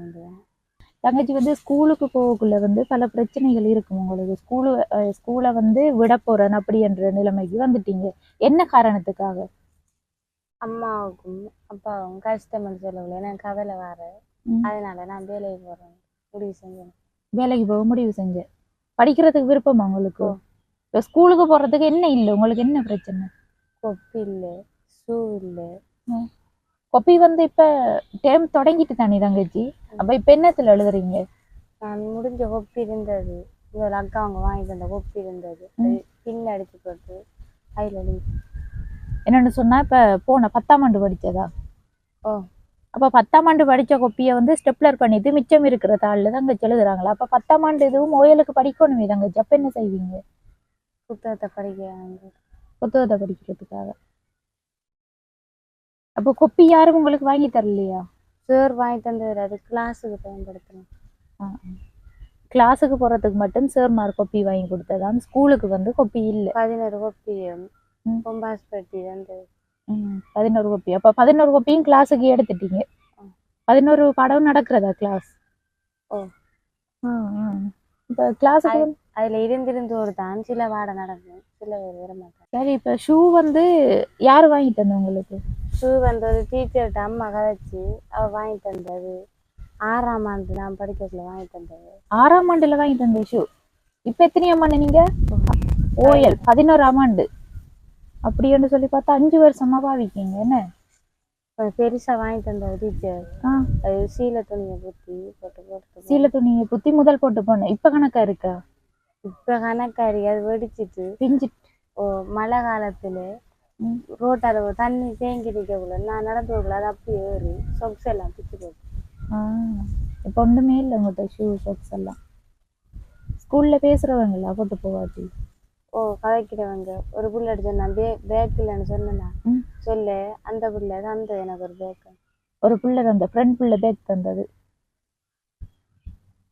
S1: தங்கச்சி வந்து ஸ்கூலுக்கு போகக்குள்ள வந்து பல பிரச்சனைகள் இருக்கும் உங்களுக்கு. ஸ்கூலை வந்து விட போறேன் அப்படி என்ற நிலைமைக்கு வந்துட்டீங்க. என்ன காரணத்துக்காக?
S2: அம்மாவுக்கும் அப்பாவும் கஷ்டம்னு சொல்லவில்லை. எனக்கு கவலை வர, அதனால நான் வேலைக்கு போறேன் முடிவு செஞ்சேன்.
S1: வேலைக்கு போக முடிவு செஞ்சேன். படிக்கிறதுக்கு விருப்பமா உங்களுக்கு? இப்போ ஸ்கூலுக்கு போறதுக்கு என்ன இல்லை உங்களுக்கு? என்ன பிரச்சனை?
S2: கொப்பி இல்லை, ஷூ இல்லை.
S1: கொப்பி வந்து இப்ப டேம் தொடங்கிட்டு தானே தங்கச்சி? அப்ப இப்ப என்னத்துல எழுதுறீங்க?
S2: நான் முடிஞ்ச கொப்பி இருந்தது, இந்த அக்கா அவங்க வாங்கிட்டு வந்த கொப்பி இருந்தது, பின் அடிச்சு போட்டு அதில் எழுதி.
S1: என்னன்னு சொன்னா இப்ப போன 10ஆம் ஆண்டு படிச்சதா? அப்ப 10ஆம் ஆண்டு படிச்ச கொப்பியை வந்து ஸ்டெப்லர் பண்ணிட்டு மிச்சம் இருக்கிற தாள்ல தங்கச்சி எழுதுறாங்களா? அப்ப 10ஆம் ஆண்டு இதுவும் ஓயலுக்கு படிக்கணுமே தங்கச்சி. அப்ப என்ன செய்வீங்க?
S2: புத்தகத்தை
S1: படிக்கிறதுக்காக. அப்போ கொப்பி யாரும் உங்களுக்கு வாங்கி தரலையா?
S2: சார் வாங்கி தந்தது. அது கிளாஸுக்கு பயன்படுத்தணும்.
S1: கிளாஸுக்கு போறதுக்கு மட்டும் சார் கொப்பி வாங்கி கொடுத்ததான். ஸ்கூலுக்கு வந்து கொப்பி இல்லை.
S2: 11 கொப்பி பொம்பாஸ் பட்டி வந்தது.
S1: 11 கொப்பி. அப்ப 11 கொப்பியும் கிளாஸுக்கு எடுத்துட்டீங்க. 11 பாடம் நடக்கிறதா கிளாஸ்? இப்ப கிளாஸுக்கு
S2: அதுல இருந்திருந்தோடு தான் சில பாடம் நடக்கும், சில பேர் வர மாட்டாங்க.
S1: சரி, இப்ப ஷூ வந்து யாரு வாங்கி தந்த உங்களுக்கு?
S2: ஷூ வந்தது டீச்சர்கிட்ட அம்மா கதைச்சு அவ வாங்கி தந்தது. 6ஆம் ஆண்டு நான் படிக்கல வாங்கி தந்தது.
S1: 6ஆம் ஆண்டுல வாங்கி தந்த ஷூ. இப்ப எத்தனையாம் ஆண்டு நீங்க? ஓயல் 11ஆம் ஆண்டு. அப்படின்னு சொல்லி பார்த்தா 5 வருஷமா பாவிக்கீங்க என்ன?
S2: பெருசா வாங்கி தந்த டீச்சர். அது சீலை துணியை
S1: புத்தி முதல் போட்டு போனேன். இப்ப கணக்கா இருக்கா?
S2: இப்ப கணக்காரி அது வெடிச்சிட்டு
S1: பிஞ்சிட்டு.
S2: மழை காலத்துல ரோட்டால தண்ணி தேங்கி நிற்கக்குள்ள நான் நடந்து போகல, அது அப்படியே ஏறி சொக்ஸ் எல்லாம் பிச்சு போட்டு.
S1: இப்ப ஒண்ணுமே இல்லை உங்கள்கிட்ட ஷூ சொக்ஸ் எல்லாம். ஸ்கூல்ல பேசுறவங்களா போட்டு போவாச்சு?
S2: கதைக்கிறவங்க ஒரு புள்ள சொன்னா பேக் இல்லைன்னு சொன்னா சொல்ல, அந்த புள்ள தந்தது எனக்கு ஒரு பேக்.
S1: ஒரு புள்ள தந்த ஃப்ரெண்ட் புள்ள பேக் தந்தது.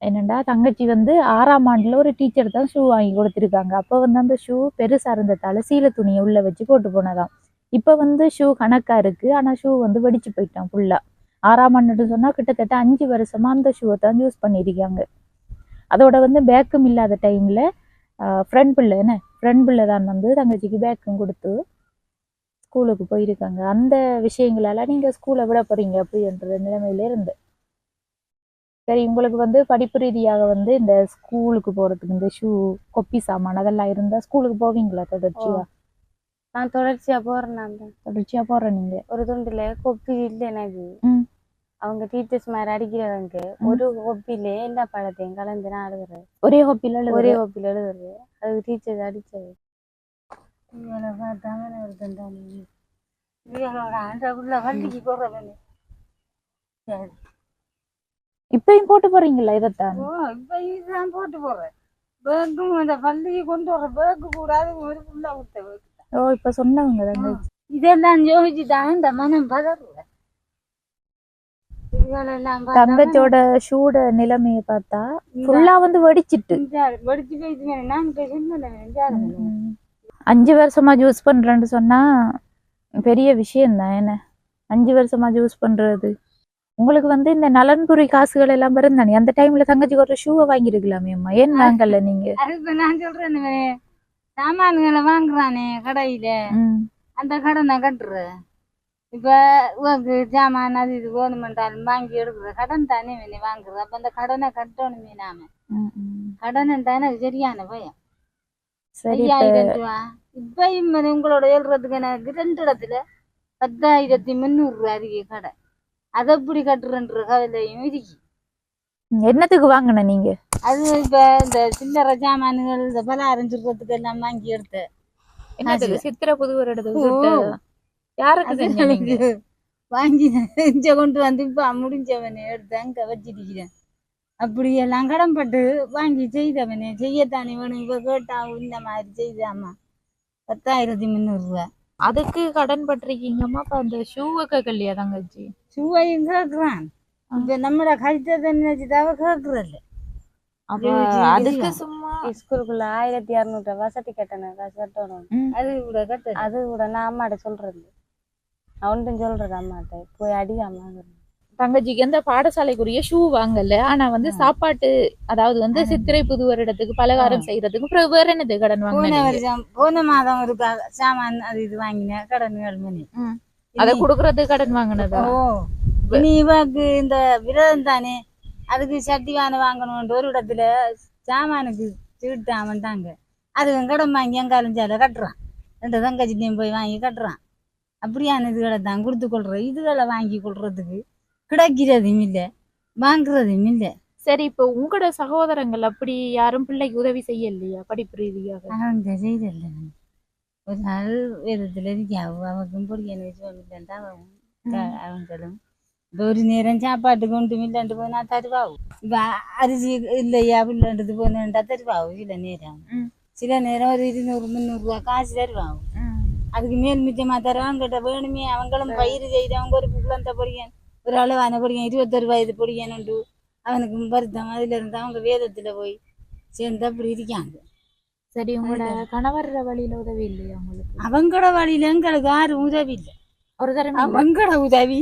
S1: என்னண்டா தங்கச்சி வந்து 6ஆம் ஆண்டுல ஒரு டீச்சர் தான் ஷூ வாங்கி கொடுத்துருக்காங்க. அப்போ வந்து அந்த ஷூ பெருசா இருந்ததால சீலை துணியை உள்ள வச்சு போட்டு போனதாம். இப்ப வந்து ஷூ கணக்கா இருக்கு, ஆனா ஷூ வந்து வெடிச்சு போயிட்டான் ஃபுல்லா. 6ஆம் ஆண்டுன்னு சொன்னா கிட்டத்தட்ட 5 வருஷமா அந்த ஷூவை தான் யூஸ் பண்ணியிருக்காங்க. அதோட வந்து பேக்கும் இல்லாத டைம்ல ஃப்ரெண்ட் பிள்ளை தான் வந்து தங்கச்சிக்கு பேக்கும் கொடுத்து ஸ்கூலுக்கு போயிருக்காங்க. அந்த விஷயங்களால நீங்க ஸ்கூலை விட போறீங்க அப்படின்ற நிலைமையில இருந்து. சரி, உங்களுக்கு வந்து படிப்பு ரீதியாக வந்து இந்த ஸ்கூலுக்கு போறதுக்கு இந்த ஷூ கொப்பி சாமான் அதெல்லாம் இருந்தா ஸ்கூலுக்கு போவீங்களா தொடர்ச்சியா?
S2: நான் தொடர்ச்சியா போறேன்.
S1: தொடர்ச்சியா போறேன். நீங்க
S2: ஒரு துண்டுல கொப்பி இல்லை எனக்கு. அவங்க டீச்சர்ஸ் மாதிரி அடிக்கிறவங்க ஒரு கொப்பில எல்லா பாடத்தையும் கலந்து நான் எழுதுறேன். ஒரே கொப்பில எழுதுறது. அது டீச்சர்ஸ் அடிச்சது.
S1: இப்பயும் போட்டு போறீங்களா? இதைத்தான்
S3: இப்பதான் போட்டு போறேன். பேக்கும் இந்த பள்ளிக்கு கொண்டு வர பேக்கு கூடாது.
S1: இப்ப சொன்னவங்க
S3: இதெல்லாம் யோசிச்சுதான் இந்த மனம் பதறுவேன்.
S1: தங்கச்சோட ஷூட நிலைமைய பார்த்தா ஃபுல்லா வந்து வெடிச்சிட்டு 5 வருஷமா யூஸ் பண்றேன்னு சொன்னா பெரிய விஷயம் தான் என்ன? 5 வருஷமா யூஸ் பண்றது. உங்களுக்கு வந்து இந்த நலன்புரி காசுகள் எல்லாம் இருந்தானே, அந்த டைம்ல தங்கச்சிக்கு ஒரு ஷூவை வாங்கிருக்கலாமே அம்மா. ஏன் வாங்கல நீங்க?
S3: நான் சொல்றேன், சாமான்களை வாங்குறானே கடையில, அந்த கடனை கட்டுற. இப்ப உனக்கு ஜாமான் அது இது வேணுமென்றாலும் வாங்கி எடுக்கிற கடன் தானே வேணி வாங்குறது. அப்ப அந்த கடனை கட்டணுமே நாம. கடன் தானே சரியான பயம்.
S1: சரி
S3: 5000 ரூபா இப்பயும் உங்களோட எழுறதுக்கு எனக்கு 2 இடத்துல 10,300 ரூபா இருக்கு கடை. அதை எப்படி கட்டுறன்ற கவலையும் இருக்கு.
S1: என்னத்துக்கு வாங்கின நீங்க?
S3: அது இப்ப இந்த சில்லறை ஜாமான்கள் இந்த பலகாரம் சுடுறதுக்கு எல்லாம் வாங்கி எடுத்த.
S1: என்னத்துக்கு? சித்திரை புது வருடத்துக்கு யாருக்கு செஞ்சீங்க?
S3: வாங்கி செஞ்ச கொண்டு வந்து இப்ப முடிஞ்சவனே எடுத்து அங்க வச்சிருக்கிறேன். அப்படியெல்லாம் கடன்பட்டு வாங்கி செய்தவனே செய்யத்தானே வேணும். இப்ப கேட்டா இந்த மாதிரி செய்தாமா 10,300 ரூபா.
S1: அதுக்கு கடன் பட்டிருக்கீங்கம்மா. அப்ப அந்த ஷூவை கேட்கலையா தங்கச்சி?
S3: ஷூவையும் கேட்கறான். இப்ப நம்மள கழிச்சதை நினைச்சுதாவ கேட்கறல்ல.
S1: அதுக்கு சும்மா
S2: ஸ்கூலுக்குள்ள 1,600 வசதி கட்டணும் காசு கட்டணும். அது கூட நான் அம்மாட்ட சொல்றது. அவன்ட்டும் சொல்றது அம்மாட்ட போய் அடி அம்மாங்கிறது.
S1: தங்கச்சிக்கு எந்த பாடசாலைக்குரிய ஷூ வாங்கல. ஆனா வந்து சாப்பாட்டு, அதாவது வந்து சித்திரை புது வருடத்துக்கு பலகாரம் செய்யறதுக்கு அப்புறம் வேற என்னது கடன் வாங்கின?
S3: போன மாதம் ஒரு சாமான் அது இது வாங்கினேன் கடன் 7 மணி.
S1: அதை கொடுக்கறதுக்கு கடன் வாங்கினதா?
S3: இனி இவக்கு இந்த விரதம் தானே, அதுக்கு சட்டிவான வாங்கணும்ன்ற ஒரு இடத்துல சாமானுக்கு சீட்டாமட்டாங்க. அதுவும் கடன் வாங்கி எங்காலஞ்சால கட்டுறான். 2 தங்கச்சிட்டையும் போய் வாங்கி கட்டுறான். அப்படியான இதுகளை தான் கொடுத்து கொள்றோம். இதுகளை வாங்கி கொள்றதுக்கு கிடைக்கிறதும் இல்லை, வாங்குறதும் இல்லை.
S1: சரி, இப்போ உங்களோட சகோதரங்கள் அப்படி யாரும் பிள்ளைக்கு உதவி செய்யலையா படிப்பு ரீதியாக?
S3: அவங்க செய்தல. ஒரு நாள் வேதத்துல இருக்காவும் அவக்கும் பொடிய இல்லைண்டா அவங்களும் இப்போ ஒரு நேரம் சாப்பாட்டுக்கு ஒன்றும் இல்லைன்ட்டு போனா தருவாவும். இப்போ அரிசி இல்லையா பிள்ளைன்றது போனேன்டா தருவாவும். சில நேரம் ஒரு 200-300 ரூபா காசு தருவாவும். அதுக்கு மேல் மிச்சமா தருவாங்கிட்ட வேணுமே. அவங்களும் பயிர் செய்தவங்க ஒரு குழந்தை பொடியன், ஒரு அளவான பொடியன் 21 வயது பொடியனுண்டு. அவனுக்கு வருத்தம். அதுல இருந்து அவங்க வேதத்துல போய் சேர்ந்து அப்படி இருக்காங்க.
S1: சரி, உங்களோட கணவர் வழியில உதவி இல்லையா உங்களுக்கு?
S3: அவங்களோட வழியில எங்களுக்கு யாரும் உதவி இல்லை.
S1: ஒரு தரம்
S3: அவங்களோட உதவி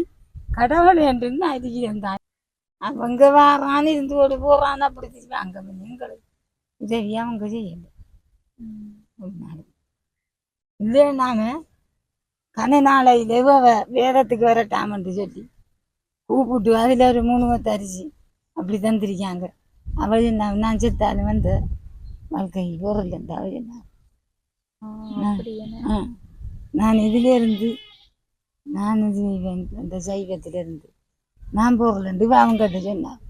S3: கடவுள் என்று இருக்கிறேன் தான். அவங்க வாரான்னு இருந்து ஓடி போறான்னு அப்படி அங்க எங்களுக்கு உதவி அவங்க செய்யல. இல்லை நாம கன நாளையில வேதத்துக்கு வரட்டாமன்னு சொல்லி கூப்பிட்டு அதுல ஒரு 3 மொத்த அரிசி அப்படி தந்திருக்காங்க. அவள் நான் செத்தாலும் வந்த வாழ்க்கை பொருள் என்று அவள் நான் இதுல இருந்து நான் இது அந்த சைவத்திலிருந்து நான் பொருள் அவங்ககிட்ட சொன்னான்.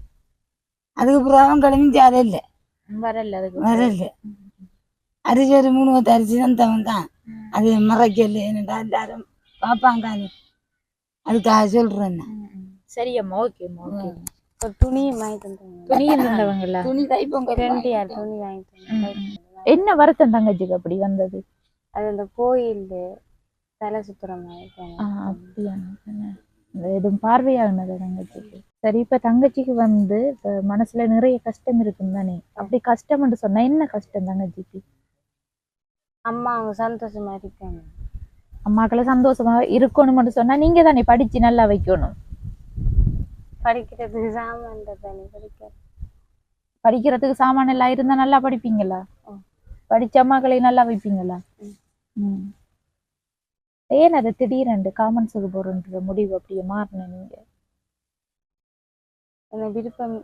S3: அதுக்கப்புறம் அவங்களும் ஜாத இல்லை வரல. அரிசி ஒரு 3 மொத்த அரிசி தந்தவன் தான். அது மறைக்கல என்னடா எல்லாரும் பார்ப்பாங்க. அதுக்காக சொல்றேன்.
S1: சரி அம்மா, ஓகே ஓகே.
S2: ஒரு துணியும் வாங்கி தந்தவங்களா?
S3: துணி தைப்போங்க.
S2: 2 துணி வாங்கி தந்தாங்க.
S1: என்ன வருத்தம் தங்கச்சிக்கு அப்படி வந்தது?
S2: அது அந்த கோயில் தலை சுத்துறோம்.
S1: அப்படியா? எதுவும் பார்வையானது தங்கச்சிக்கு? சரி, இப்ப தங்கச்சிக்கு வந்து இப்ப மனசுல நிறைய கஷ்டம் இருக்கும் தானே. அப்படி கஷ்டம்னு சொன்னா என்ன கஷ்டம் தங்கச்சிக்கு?
S2: அம்மா அவங்க சந்தோஷமா இருக்காங்க.
S1: அம்மாக்களை சந்தோஷமா இருக்கணும்னு சொன்னா நீங்க தானே படிச்சு நல்லா வைக்கணும்.
S2: படிக்கிறதுக்கு சாமான் தானே
S1: படிக்கிறதுக்கு சாமான் எல்லாம் இருந்தா நல்லா படிப்பீங்களா? படிச்ச அம்மாக்களை நல்லா வைப்பீங்களா? ஏன் அதை திடீரென்று காமன்ஸுக்கு போறன்ற முடிவு அப்படியே மாறின நீங்க?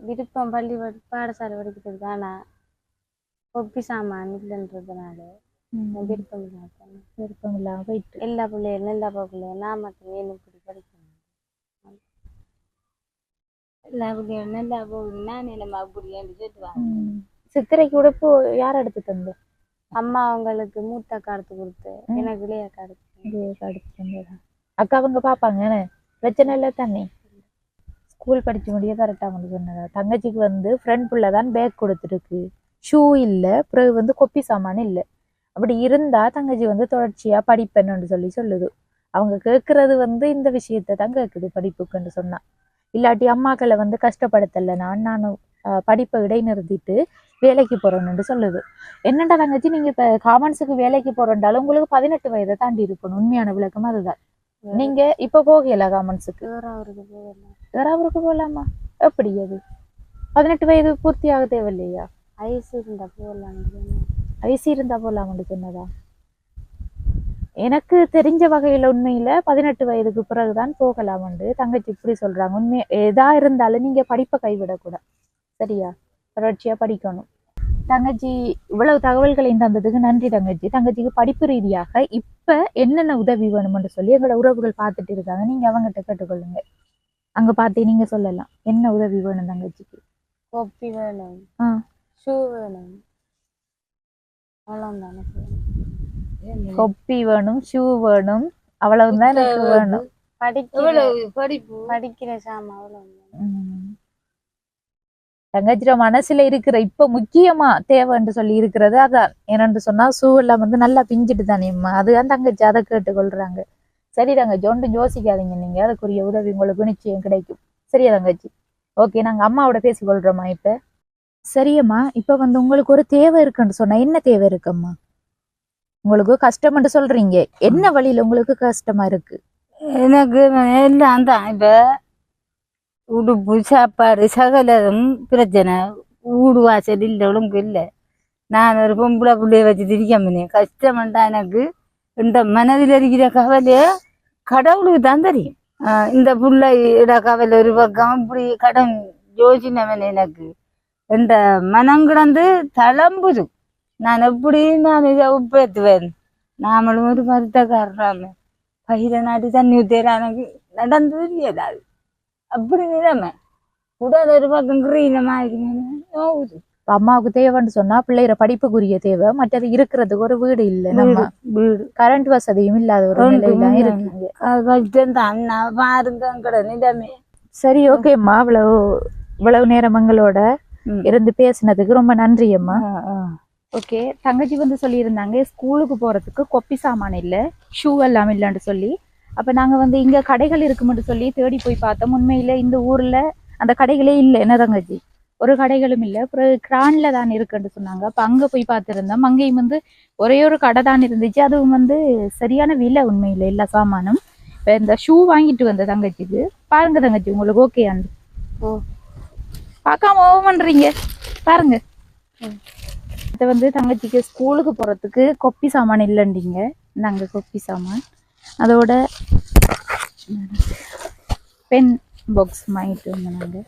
S2: விருப்பம் பள்ளி பாடசாலை படிக்கிறது தானா, ஒப்பி சாமான் இல்லைன்றதுனால விருப்பம் இல்லாம போயிட்டு எல்லா பிள்ளைகளும் எல்லா பிள்ளைகளும் நான் மட்டும் ஏன் இப்படி படிக்கணும்? எல்லா பிள்ளைகளும் நல்லா போகுது, நான் என்னமா அப்படியான்னு சொல்லுவாங்க.
S1: சித்திரைக்கு உடுப்பு யார் எடுத்து தந்து?
S2: அம்மா அவங்களுக்கு மூத்த அக்கா எடுத்து கொடுத்து, எனக்கு இளைய அக்கா எடுத்து
S1: தந்ததா? அக்கா அவங்க பாப்பாங்க, பிரச்சனை இல்லை தானே? ஸ்கூல் படிச்சு முடிய கரெக்டாக சொன்னதா? தங்கச்சிக்கு வந்து ஃப்ரெண்ட் பிள்ளைதான் பேக் கொடுத்துருக்கு, ஷூ இல்லை, பிறகு வந்து கொப்பி சாமான் இல்லை. அப்படி இருந்தா தங்கச்சி வந்து தொடர்ச்சியா படிப்பேன்னு சொல்லுது. அவங்க கேட்கறது வந்து இந்த விஷயத்த தான் கேட்குது, படிப்புக்குன்னு சொன்னா. இல்லாட்டி அம்மாக்களை வந்து கஷ்டப்படுத்தல, நானும் படிப்பை இடைநிறுத்திட்டு வேலைக்கு போறேன்னு சொல்லுது. என்னண்டா தங்கச்சி, நீங்க இப்ப காமன்ஸுக்கு வேலைக்கு போறேன்டாலும் உங்களுக்கு 18 வயதை தாண்டி இருக்கணும். உண்மையான விளக்கம் அதுதான். நீங்க இப்ப போகல காமன்ஸுக்கு? வேறாவருக்கு போகலாமா? எப்படி அது 18 வயது பூர்த்தி ஆக தேவையில்லையா?
S2: ஐசி இருந்தா போகலாம்.
S1: ஐசி இருந்தா போகலாம்னு சொன்னதா? எனக்கு தெரிஞ்ச வகையில உண்மையில 18 வயதுக்கு பிறகுதான் போகலாம் உண்டு. தங்கச்சி இப்படி சொல்றாங்க. உண்மை எதா இருந்தாலும் நீங்க படிப்பை கைவிடக்கூடாது, சரியா? தொடர்ச்சியா படிக்கணும். தங்கச்சி இவ்வளவு தகவல்களையும் தந்ததுக்கு நன்றி தங்கச்சி. தங்கச்சிக்கு படிப்பு ரீதியாக இப்ப என்னென்ன உதவி வேணும்னு சொல்லி எங்களோட உறவுகள் பார்த்துட்டு இருக்காங்க. நீங்க அவங்ககிட்ட கேட்டுக்கொள்ளுங்க. அங்க பார்த்து நீங்க சொல்லலாம் என்ன உதவி வேணும் தங்கச்சிக்கு.
S2: கோப்பி வேணும், ஷூ வேணும், அவ்வளவுதானே.
S1: கொப்பி வேணும், ஷூ வேணும், அவ்வளவுதான் எனக்கு வேணும்.
S2: படிக்கிற சாமான் அவ்வளவு.
S1: தங்கச்சியோட மனசுல இருக்கிற இப்ப முக்கியமா தேவைன்னு சொல்லி இருக்கிறது அதான். என்னன்னு சொன்னா ஷூ எல்லாம் வந்து நல்லா பிஞ்சிட்டு தானேம்மா, அதுதான் தங்கச்சி அதை கேட்டுக்கொள்றாங்க. சரி தங்கச்சி, ஒன்றும் யோசிக்காதீங்க, நீங்க அதுக்குரிய உதவி உங்களுக்கு நிச்சயம் கிடைக்கும். சரியா தங்கச்சி? ஓகே, நாங்க அம்மாவோட பேசிக்கொள்றோம்மா இப்ப. சரியம்மா, இப்ப வந்து உங்களுக்கு ஒரு தேவை இருக்குன்னு சொன்னா என்ன தேவை இருக்கும்மா? உங்களுக்கு கஷ்டம்னு சொல்றீங்க, என்ன வழியில உங்களுக்கு கஷ்டமா இருக்கு?
S3: எனக்கு எல்லாம் தான். இப்ப உடுப்பு, சாப்பாடு, சகலரும் பிரச்சனை. வீடு வாசல் இல்லை, ஒழுங்கு இல்லை. நான் ஒரு பொம்பளை பிள்ளைய வச்சு திரிக்காம கஷ்டம்டா. எனக்கு இந்த மனதில் இருக்கிற கவலைய கடவுளுக்கு தான் தெரியும். இந்த பிள்ளையோட கவலை ஒரு பக்கம், இப்படி கடன் யோசினவன் எனக்கு இந்த மனம் கிடந்து தளம்புது. நான் எப்படி நான் இதை உப்பேத்துவேன்? நாமளும் ஒரு மருத்துவக்காரராம பயிர நாட்டு தண்ணி ஊத்தேரா, எனக்கு நடந்தது இல்லையாது. அப்படி நிலைமை உடல் ஒரு பக்கம் கிரீனமாகுது.
S1: அம்மாவுக்கு தேவைன்னு சொன்னா பிள்ளைகிற படிப்புக்குரிய தேவை, மற்றது இருக்கிறதுக்கு ஒரு வீடு இல்லை, நம்ம
S3: வீடு
S1: கரண்ட் வசதியும் இல்லாத ஒரு நிலையில இருக்கீங்க.
S3: கஷ்டம் அண்ணா பாருங்க கடை நிலைமை.
S1: சரி, ஓகேம்மா, இவ்வளவு நேரம் எங்களோட இருந்து பேசினதுக்கு ரொம்ப நன்றி அம்மா. ஓகே, தங்கச்சி வந்து சொல்லியிருந்தாங்க ஸ்கூலுக்கு போறதுக்கு கொப்பி சாமான் இல்லை, ஷூ எல்லாம் இல்லைன்னு சொல்லி. அப்ப நாங்க வந்து இங்க கடைகள் இருக்குமென்று சொல்லி தேடி போய் பார்த்தோம். உண்மையில இந்த ஊர்ல அந்த கடைகளே இல்லை. என்ன தங்கச்சி, ஒரு கடைகளும் இல்லை. அப்புறம் கிரான்ல தான் இருக்குன்னு சொன்னாங்க. அப்ப அங்க போய் பார்த்துருந்தோம். அங்கேயும் வந்து ஒரே ஒரு கடை தான் இருந்துச்சு. அதுவும் வந்து சரியான விலை உண்மையில எல்லா சாமானும். இப்ப இந்த ஷூ வாங்கிட்டு வந்த தங்கச்சிக்கு பாருங்க தங்கச்சி, உங்களுக்கு ஓகே ஆண்டு பார்க்காம பண்றீங்க பாருங்க. இதை வந்து தங்கச்சிக்கு ஸ்கூலுக்கு போறதுக்கு கொப்பி சாமான் இல்லைண்டிங்க, நாங்க கொப்பி சாமான் அதோட பென் பாக்ஸ் வாங்கிட்டு வந்தாங்க.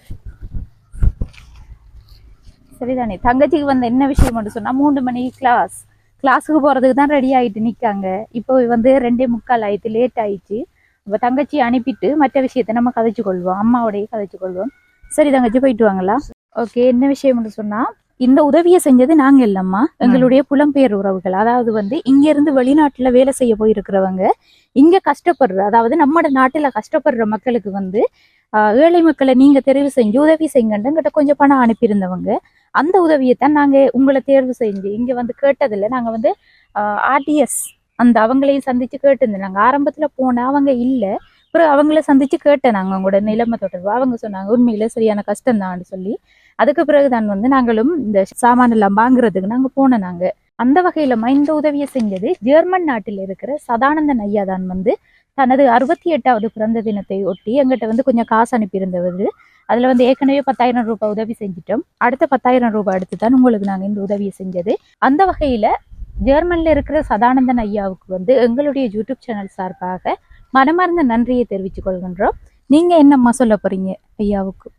S1: சரிதானே? தங்கச்சிக்கு வந்து என்ன விஷயம் மட்டும் சொன்னா 3 மணிக்கு கிளாஸுக்கு போறதுக்கு தான் ரெடி ஆயிட்டு நிக்காங்க. இப்போ வந்து 2:45 ஆயிடுச்சு, லேட் ஆயிடுச்சு. அப்ப தங்கச்சி அனுப்பிட்டு மற்ற விஷயத்த நம்ம கதைச்சு கொள்வோம், அம்மாவோடய கதைச்சு கொள்வோம். சரி தங்கச்சி, போயிட்டு வாங்களா? ஓகே, என்ன விஷயம் மட்டும் சொன்னா இந்த உதவியை செஞ்சது நாங்க இல்லம்மா, எங்களுடைய புலம்பெயர் உறவுகள். அதாவது வந்து இங்க இருந்து வெளிநாட்டுல வேலை செய்ய போயிருக்கிறவங்க, இங்க கஷ்டப்படுற, அதாவது நம்ம நாட்டுல கஷ்டப்படுற மக்களுக்கு வந்து ஏழை மக்களை நீங்க தெரிவு செஞ்சு உதவி செய்யுங்கன்னுங்கிட்ட கொஞ்சம் பணம் அனுப்பியிருந்தவங்க. அந்த உதவியைத்தான் நாங்க உங்களை தேர்வு செஞ்சு இங்க வந்து கேட்டதில்லை. நாங்க வந்து ஆர்டிஎஸ் அந்த அவங்களையும் சந்திச்சு கேட்டிருந்தோம். நாங்க ஆரம்பத்துல போன அவங்க இல்லை, அப்புறம் அவங்கள சந்திச்சு கேட்டேன் நாங்க உங்களோட நிலைமை தொடர்பு. அவங்க சொன்னாங்க உண்மையில சரியான கஷ்டம் தான் சொல்லி. அதுக்கு பிறகுதான் வந்து நாங்களும் இந்த சாமான் எல்லாம் வாங்குறதுக்கு நாங்க போனோம். நாங்க அந்த வகையில இந்த உதவியை செஞ்சது ஜெர்மன் நாட்டில் இருக்கிற சதானந்தன் ஐயா தான் வந்து தனது 68வது பிறந்த தினத்தை ஒட்டி எங்கிட்ட வந்து கொஞ்சம் காசு அனுப்பியிருந்தவர். அதுல வந்து ஏற்கனவே 10,000 ரூபாய் உதவி செஞ்சிட்டோம். அடுத்த 10,000 ரூபாய் எடுத்து தான் உங்களுக்கு நாங்க இந்த உதவியை செஞ்சது. அந்த வகையில ஜெர்மன்ல இருக்கிற சதானந்தன் ஐயாவுக்கு வந்து எங்களுடைய யூடியூப் சேனல் சார்பாக மனமார்ந்த நன்றியை தெரிவித்துக் கொள்கின்றோம். நீங்க என்னம்மா சொல்ல போறீங்க ஐயாவுக்கு?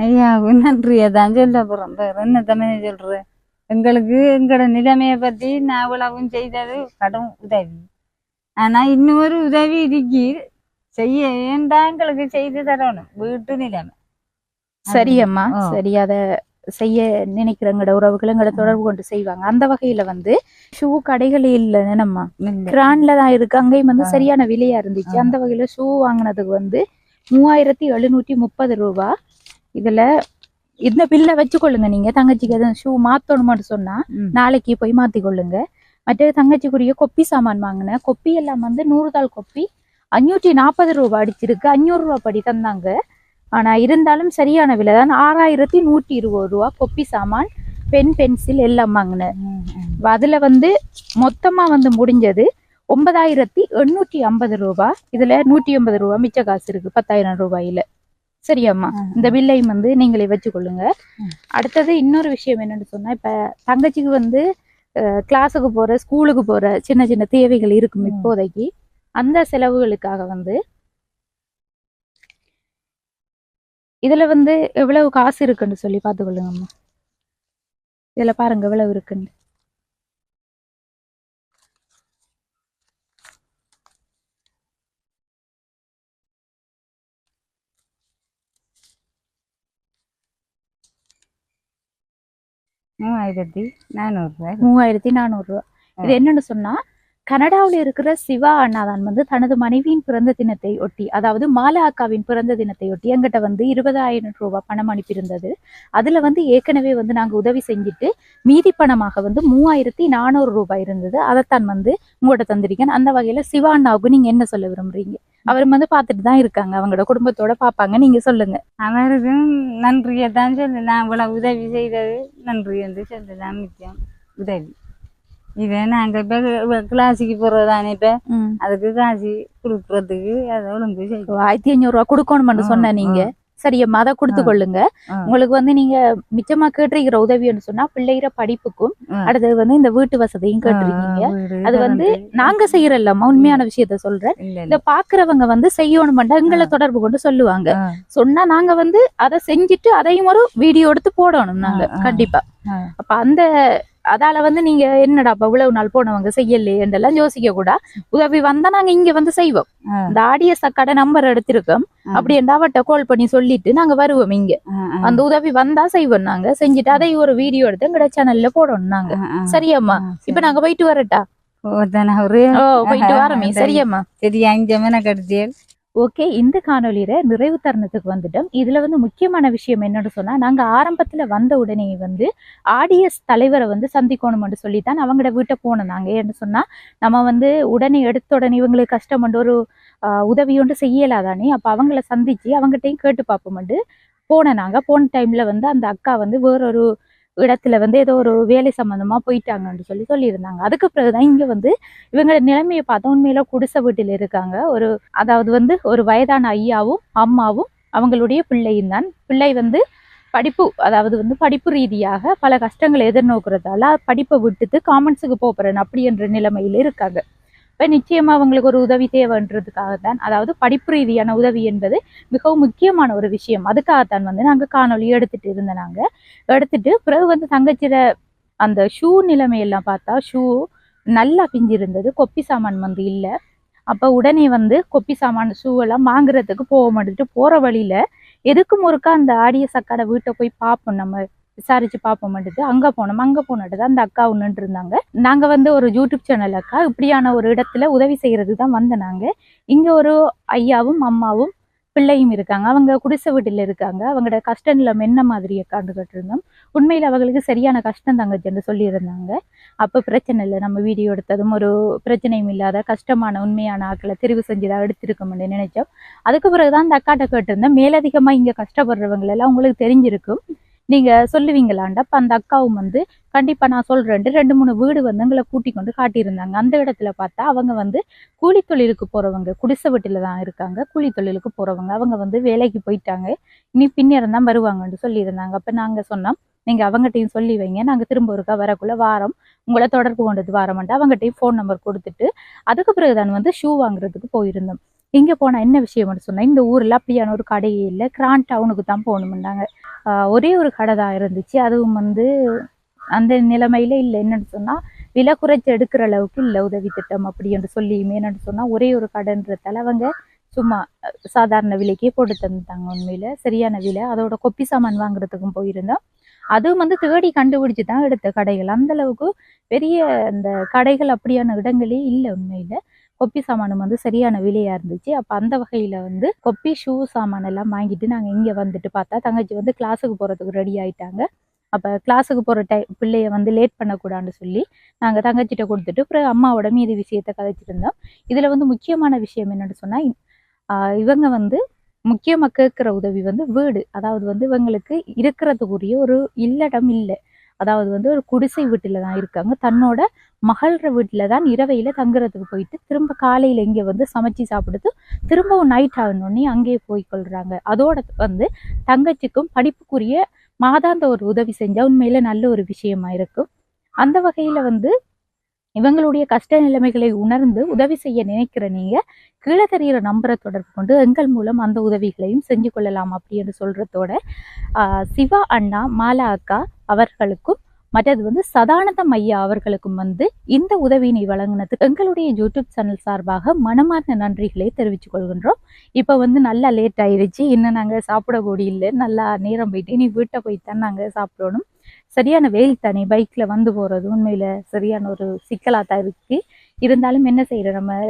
S3: ஐயாவுக்கு நன்றியை தான் சொல்ல போறோம். என்ன தமிழ் சொல்றேன், எங்களுக்கு எங்களோட நிலைமையை பத்தி நான் அவ்வளவும் செய்தது கடும் உதவி. ஆனா இன்னொரு உதவி இருக்கு, செய்ய ஏண்டா எங்களுக்கு செய்து தரணும் வீட்டு நிலைமை.
S1: சரியம்மா, சரி, அத செய்ய நினைக்கிறவங்களோட உறவுகள் எங்களை தொடர்பு கொண்டு செய்வாங்க. அந்த வகையில வந்து ஷூ கடைகள் இல்லைன்னு நம்ம கிரான்ல தான் இருக்கு, அங்கேயும் வந்து சரியான விலையா இருந்துச்சு. அந்த வகையில ஷூ வாங்கினதுக்கு வந்து 3730 ரூபாய். இதுல இந்த பில்லை வச்சுக்கொள்ளுங்க. நீங்க தங்கச்சிக்கு எதுவும் ஷூ மாத்தணும்னு சொன்னா நாளைக்கு போய் மாத்திக்கொள்ளுங்க. மற்ற தங்கச்சிக்குரிய கொப்பி சாமான் வாங்கினேன். கொப்பி எல்லாம் வந்து 100 தாள் கொப்பி 540 ரூபாய் அடிச்சிருக்கு. 500 ரூபாய் படி தந்தாங்க. ஆனா இருந்தாலும் சரியான விலை தான். 6120 ரூபாய் கொப்பி சாமான், பென், பென்சில் எல்லாம் வாங்கினேன். அதுல வந்து மொத்தமா வந்து முடிஞ்சது 9850 ரூபாய். இதுல 180 ரூபாய் மிச்ச காசு இருக்கு 10,000 ரூபாயில. சரியாம்மா, இந்த பில்லையும் வந்து நீங்களே வச்சுக்கொள்ளுங்க. அடுத்தது இன்னொரு விஷயம் என்னன்னு சொன்னா, இப்ப தங்கச்சிக்கு வந்து கிளாஸுக்கு போற ஸ்கூலுக்கு போற சின்ன சின்ன தேவைகள் இருக்கும் இப்போதைக்கு. அந்த செலவுகளுக்காக வந்து இதுல வந்து எவ்வளவு காசு இருக்குன்னு சொல்லி பார்த்துக்கொள்ளுங்கம்மா. இதுல பாருங்க எவ்வளவு இருக்குன்னு.
S3: ₹3400.
S1: 3400 இது என்னன்னு சொன்னா, கனடாவில் இருக்கிற சிவா அண்ணாதான் வந்து தனது மனைவியின் பிறந்த தினத்தை ஒட்டி, அதாவது மாலா அக்காவின் பிறந்த தினத்தை ஒட்டி எங்கிட்ட வந்து ₹20,000 பணம் அனுப்பியிருந்தது. அதுல வந்து ஏற்கனவே வந்து நாங்க உதவி செஞ்சுட்டு மீதி பணமாக வந்து ₹3,400 இருந்தது. அதைத்தான் வந்து உங்கள்கிட்ட தந்திருக்கேன். அந்த வகையில சிவா அண்ணாவுக்கு நீங்க என்ன சொல்ல விரும்புறீங்க? அவர் வந்து பார்த்துட்டு தான் இருக்காங்க, அவங்களோட குடும்பத்தோட பாப்பாங்க. நீங்க சொல்லுங்க.
S3: அவருக்கும் நன்றியை தான் சொல்லலாம். இவ்வளவு உதவி செய்தது நன்றி என்று சொல்லலாம். மிச்சம் உதவி இதை நாங்கள் இப்போ கிளாஸுக்கு போகிறதானே, இப்போ அதுக்கு காசு கொடுக்குறதுக்கு அதை ஒழுங்கு செய்யும்.
S1: ₹1,500 கொடுக்கணும்னு சொன்ன நீங்க சரியம்மா, அதை கொடுத்து கொள்ளுங்க. உங்களுக்கு வந்து நீங்க மிச்சமா கேட்டிருக்கிற உதவின்னு சொன்னா பிள்ளைகிற படிப்புக்கும் அடுத்தது வந்து இந்த வீட்டு வசதியும் கேட்டிருக்கீங்க. அது வந்து நாங்க செய்யறோம்மா, உண்மையான விஷயத்த சொல்றேன். இத பாக்குறவங்க வந்து செய்யணும்டா எங்களை தொடர்பு கொண்டு சொல்லுவாங்க. சொன்னா நாங்க வந்து அதை செஞ்சுட்டு அதையும் ஒரு வீடியோ எடுத்து போடணும் நாங்க கண்டிப்பா. அப்ப அந்த அதால வந்து நீங்க என்னடா இவ்வளவு நாள் போனவங்க செய்யலையே என்றெல்லாம் யோசிக்க கூட, உதவி வந்தா நாங்க இங்க வந்து செய்வோம். இந்த ஆடியஸ் அக்காட நம்பர் எடுத்திருக்கோம். அப்படி அவட்ட கால் பண்ணி சொல்லிட்டு நாங்க வருவோம் இங்க. அந்த உதவி வந்தா செய்வோம். நாங்க செஞ்சுட்டு அதை ஒரு வீடியோ எடுத்து எங்கட சேனல்ல போடணும் நாங்க. சரியாம்மா? இப்ப நாங்க போயிட்டு வரட்டா? போயிட்டு வரமே. சரியாம்மா?
S3: சரியா? இங்க கடிச்சியல்.
S1: ஓகே, இந்த காணொலியில நிறைவு தருணத்துக்கு வந்துட்டோம். இதுல வந்து முக்கியமான விஷயம் என்னன்னு சொன்னா, நாங்க ஆரம்பத்துல வந்த உடனே வந்து ஆடியஸ் தலைவரை வந்து சந்திக்கணும்னு சொல்லித்தான் அவங்களோட வீட்டை போனோம். நாங்க என்ன சொன்னா, நம்ம வந்து உடனே எடுத்த உடனே இவங்களுக்கு கஷ்டம் ஒரு உதவி ஒன்று செய்யலாதானே, அப்ப அவங்கள சந்திச்சு அவங்ககிட்டையும் கேட்டு பார்ப்போம்ட்டு போனேன். நாங்க போன டைம்ல வந்து அந்த அக்கா வந்து வேறொரு இடத்துல வந்து ஏதோ ஒரு வேலை சம்பந்தமா போயிட்டாங்கன்னு சொல்லியிருந்தாங்க. அதுக்கு பிறகுதான் இங்க வந்து இவங்களோட நிலைமையை பார்த்தா உண்மையில குடிசை வீட்டில் இருக்காங்க. அதாவது வந்து ஒரு வயதான ஐயாவும் அம்மாவும் அவங்களுடைய பிள்ளையும் தான். பிள்ளை வந்து அதாவது வந்து படிப்பு ரீதியாக பல கஷ்டங்களை எதிர்நோக்குறதால படிப்பை விட்டுட்டு காமன்ஸுக்கு போறேன் அப்படி என்ற நிலைமையில இருக்காங்க. இப்ப நிச்சயமா அவங்களுக்கு ஒரு உதவி தேவைன்றதுக்காகத்தான், அதாவது படிப்பு ரீதியான உதவி என்பது மிகவும் முக்கியமான ஒரு விஷயம். அதுக்காகத்தான் வந்து நாங்க காணொலி எடுத்துட்டு இருந்தோம். நாங்க எடுத்துட்டு பிறகு வந்து தங்கச்சிட அந்த ஷூ நிலைமையெல்லாம் பார்த்தா ஷூ நல்லா பிஞ்சிருந்தது. கொப்பி சாமான் வந்து இல்லை. அப்ப உடனே வந்து கொப்பி சாமான் ஷூ எல்லாம் வாங்குறதுக்கு போக மாட்டுட்டு போற வழியில எதுக்கும் ஒருக்கா அந்த ஆடியஸ் அக்காட வீட்டை போய் பார்ப்போம், நம்ம விசாரிச்சு பார்ப்போம் மாட்டுது. அங்க போனோம். அங்க போனது அந்த அக்கா ஒன்றுட்டு இருந்தாங்க. நாங்க வந்து ஒரு யூடியூப் சேனல் அக்கா இப்படியான ஒரு இடத்துல உதவி செய்யறது தான் வந்த நாங்க. இங்க ஒரு ஐயாவும் அம்மாவும் பிள்ளையும் இருக்காங்க. அவங்க குடிசை வீட்டில் இருக்காங்க. அவங்களோட கஷ்ட நிலம் என்ன மாதிரி அக்காண்டு கேட்டிருந்தோம். உண்மையில அவங்களுக்கு சரியான கஷ்டம் தங்கச்சின்னு சொல்லியிருந்தாங்க. அப்ப பிரச்சனை இல்லை, நம்ம வீடியோ எடுத்ததும் ஒரு பிரச்சனையும் இல்லாத கஷ்டமான உண்மையான ஆக்களை தெரிவு செஞ்சுதான் எடுத்திருக்கோம்னு நினைச்சோம். அதுக்கு பிறகுதான் அந்த அக்காட்ட கேட்டிருந்தேன், மேலதிகமா இங்க கஷ்டப்படுறவங்க எல்லாம் உங்களுக்கு தெரிஞ்சிருக்கும், நீங்க சொல்லுவீங்களாண்டா. அப்ப அந்த அக்காவும் வந்து கண்டிப்பா நான் சொல்றேன் 2-3 வீடு வந்து எங்களை கூட்டி கொண்டு காட்டியிருந்தாங்க. அந்த இடத்துல பார்த்தா அவங்க வந்து கூலி தொழிலுக்கு போறவங்க, குடிசை வீட்டுல தான் இருக்காங்க. கூலி தொழிலுக்கு போறவங்க அவங்க வந்து வேலைக்கு போயிட்டாங்க, இனி பின்னேறம் தான் வருவாங்கன்னு சொல்லியிருந்தாங்க. அப்ப நாங்க சொன்னோம், நீங்க அவங்ககிட்டையும் சொல்லி வைங்க, நாங்க திரும்ப ஒருக்கா வரக்குள்ள வாரம் உங்களை தொடர்பு கொண்டது வாரமாட்டா. அவங்ககிட்டையும் ஃபோன் நம்பர் கொடுத்துட்டு அதுக்கு பிறகுதான் வந்து ஷூ வாங்குறதுக்கு போயிருந்தோம். இங்க போனா என்ன விஷயம்னு சொன்னா, இந்த ஊர்ல அப்படியான ஒரு கடையே இல்லை, கிராண்ட் டவுனுக்கு தான் போகணும்னாங்க. ஒரே ஒரு கடை தான் இருந்துச்சு. அதுவும் வந்து அந்த நிலைமையில இல்லை. என்னன்னு சொன்னா விலை குறைச்சி எடுக்கிற அளவுக்கு இல்லை உதவி திட்டம் அப்படி என்று சொல்லியுமே. என்னன்னு சொன்னா ஒரே ஒரு கடைன்றதால அவங்க சும்மா சாதாரண விலைக்கே போட்டு தந்துட்டாங்க. உண்மையில சரியான விலை. அதோட கொப்பி சாமான் வாங்குறதுக்கும் போயிருந்தோம். அதுவும் வந்து தேடி கண்டுபிடிச்சு தான் எடுத்த கடைகள். அந்த அளவுக்கு பெரிய அந்த கடைகள் அப்படியான இடங்களே இல்லை உண்மையில. கொப்பி சாமானும் வந்து சரியான விலையா இருந்துச்சு. அப்ப அந்த வகையில வந்து கொப்பி ஷூ சாமான் எல்லாம் வாங்கிட்டு நாங்க இங்க வந்துட்டு பார்த்தா தங்கச்சி வந்து கிளாஸுக்கு போறதுக்கு ரெடி ஆயிட்டாங்க. அப்ப கிளாஸுக்கு போற பிள்ளைய வந்து லேட் பண்ணக்கூடாதுன்னு சொல்லி நாங்க தங்கச்சிட்ட கொடுத்துட்டு அப்புறம் அம்மாவோட மீதி விஷயத்த கதைச்சிட்டு இருந்தோம். இதுல வந்து முக்கியமான விஷயம் என்னன்னு சொன்னா, இவங்க வந்து முக்கியமா கேட்கிற உதவி வந்து வீடு. அதாவது வந்து இவங்களுக்கு இருக்கிறதுக்குரிய ஒரு இல்லடம் இல்லை. அதாவது வந்து ஒரு குடிசை வீட்டுல தான் இருக்காங்க. தன்னோட மகள்ற வீட்டுல தான் இரவையில தங்குறதுக்கு போயிட்டு திரும்ப காலையில இங்க வந்து சமைச்சு சாப்பிடுத்து திரும்பவும் நைட் ஆகணுன்னே அங்கேயே போய் கொள்றாங்க. அதோட வந்து தங்கச்சிக்கும் படிப்புக்குரிய மாதாந்த ஒரு உதவி செஞ்சா உண்மையில நல்ல ஒரு விஷயமா இருக்கும். அந்த வகையில வந்து இவங்களுடைய கஷ்ட நிலைமைகளை உணர்ந்து உதவி செய்ய நினைக்கிற நீங்க கீழே தெரிகிற நம்பரை தொடர்பு கொண்டு எங்கள் மூலம் அந்த உதவிகளையும் செஞ்சு கொள்ளலாம் அப்படின்னு சொல்றதோட சிவா அண்ணா, மாலா அக்கா அவர்களுக்கும் மற்றது வந்து சதானந்தம் ஐயா அவர்களுக்கும் வந்து இந்த உதவியினை வழங்கினதுக்கு எங்களுடைய யூடியூப் சேனல் சார்பாக மனமார்ந்த நன்றிகளை தெரிவித்துக் கொள்கின்றோம். இப்போ வந்து நல்லா லேட் ஆயிடுச்சு, இன்னும் நாங்கள் சாப்பிடக்கூடிய இல்லை, நல்லா நேரம் போயிட்டு இனி வீட்டை போய்த்தான் நாங்கள் சாப்பிடணும். சரியான வெயில் தானே, பைக்ல வந்து போறது உண்மையில சரியான ஒரு சிக்கலா தான் இருக்கு. இருந்தாலும் என்ன செய்யற, நம்ம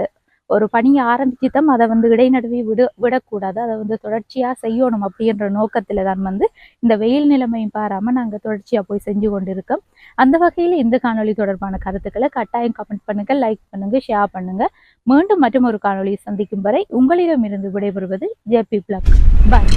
S1: ஒரு பணியை ஆரம்பிச்சுதான் அதை வந்து இடைநடுவே விடக்கூடாது, அதை வந்து தொடர்ச்சியா செய்யணும் அப்படின்ற நோக்கத்துல தான் வந்து இந்த வெயில் நிலைமையும் பாராம நாங்க தொடர்ச்சியா போய் செஞ்சு கொண்டிருக்கோம். அந்த வகையில இந்த காணொலி தொடர்பான கருத்துக்களை கட்டாயம் கமெண்ட் பண்ணுங்க, லைக் பண்ணுங்க, ஷேர் பண்ணுங்க. மீண்டும் மற்றும் ஒரு காணொலியை சந்திக்கும் வரை உங்களிடமிருந்து விடைபெறுவது ஜேபி பிளாக். பாய்.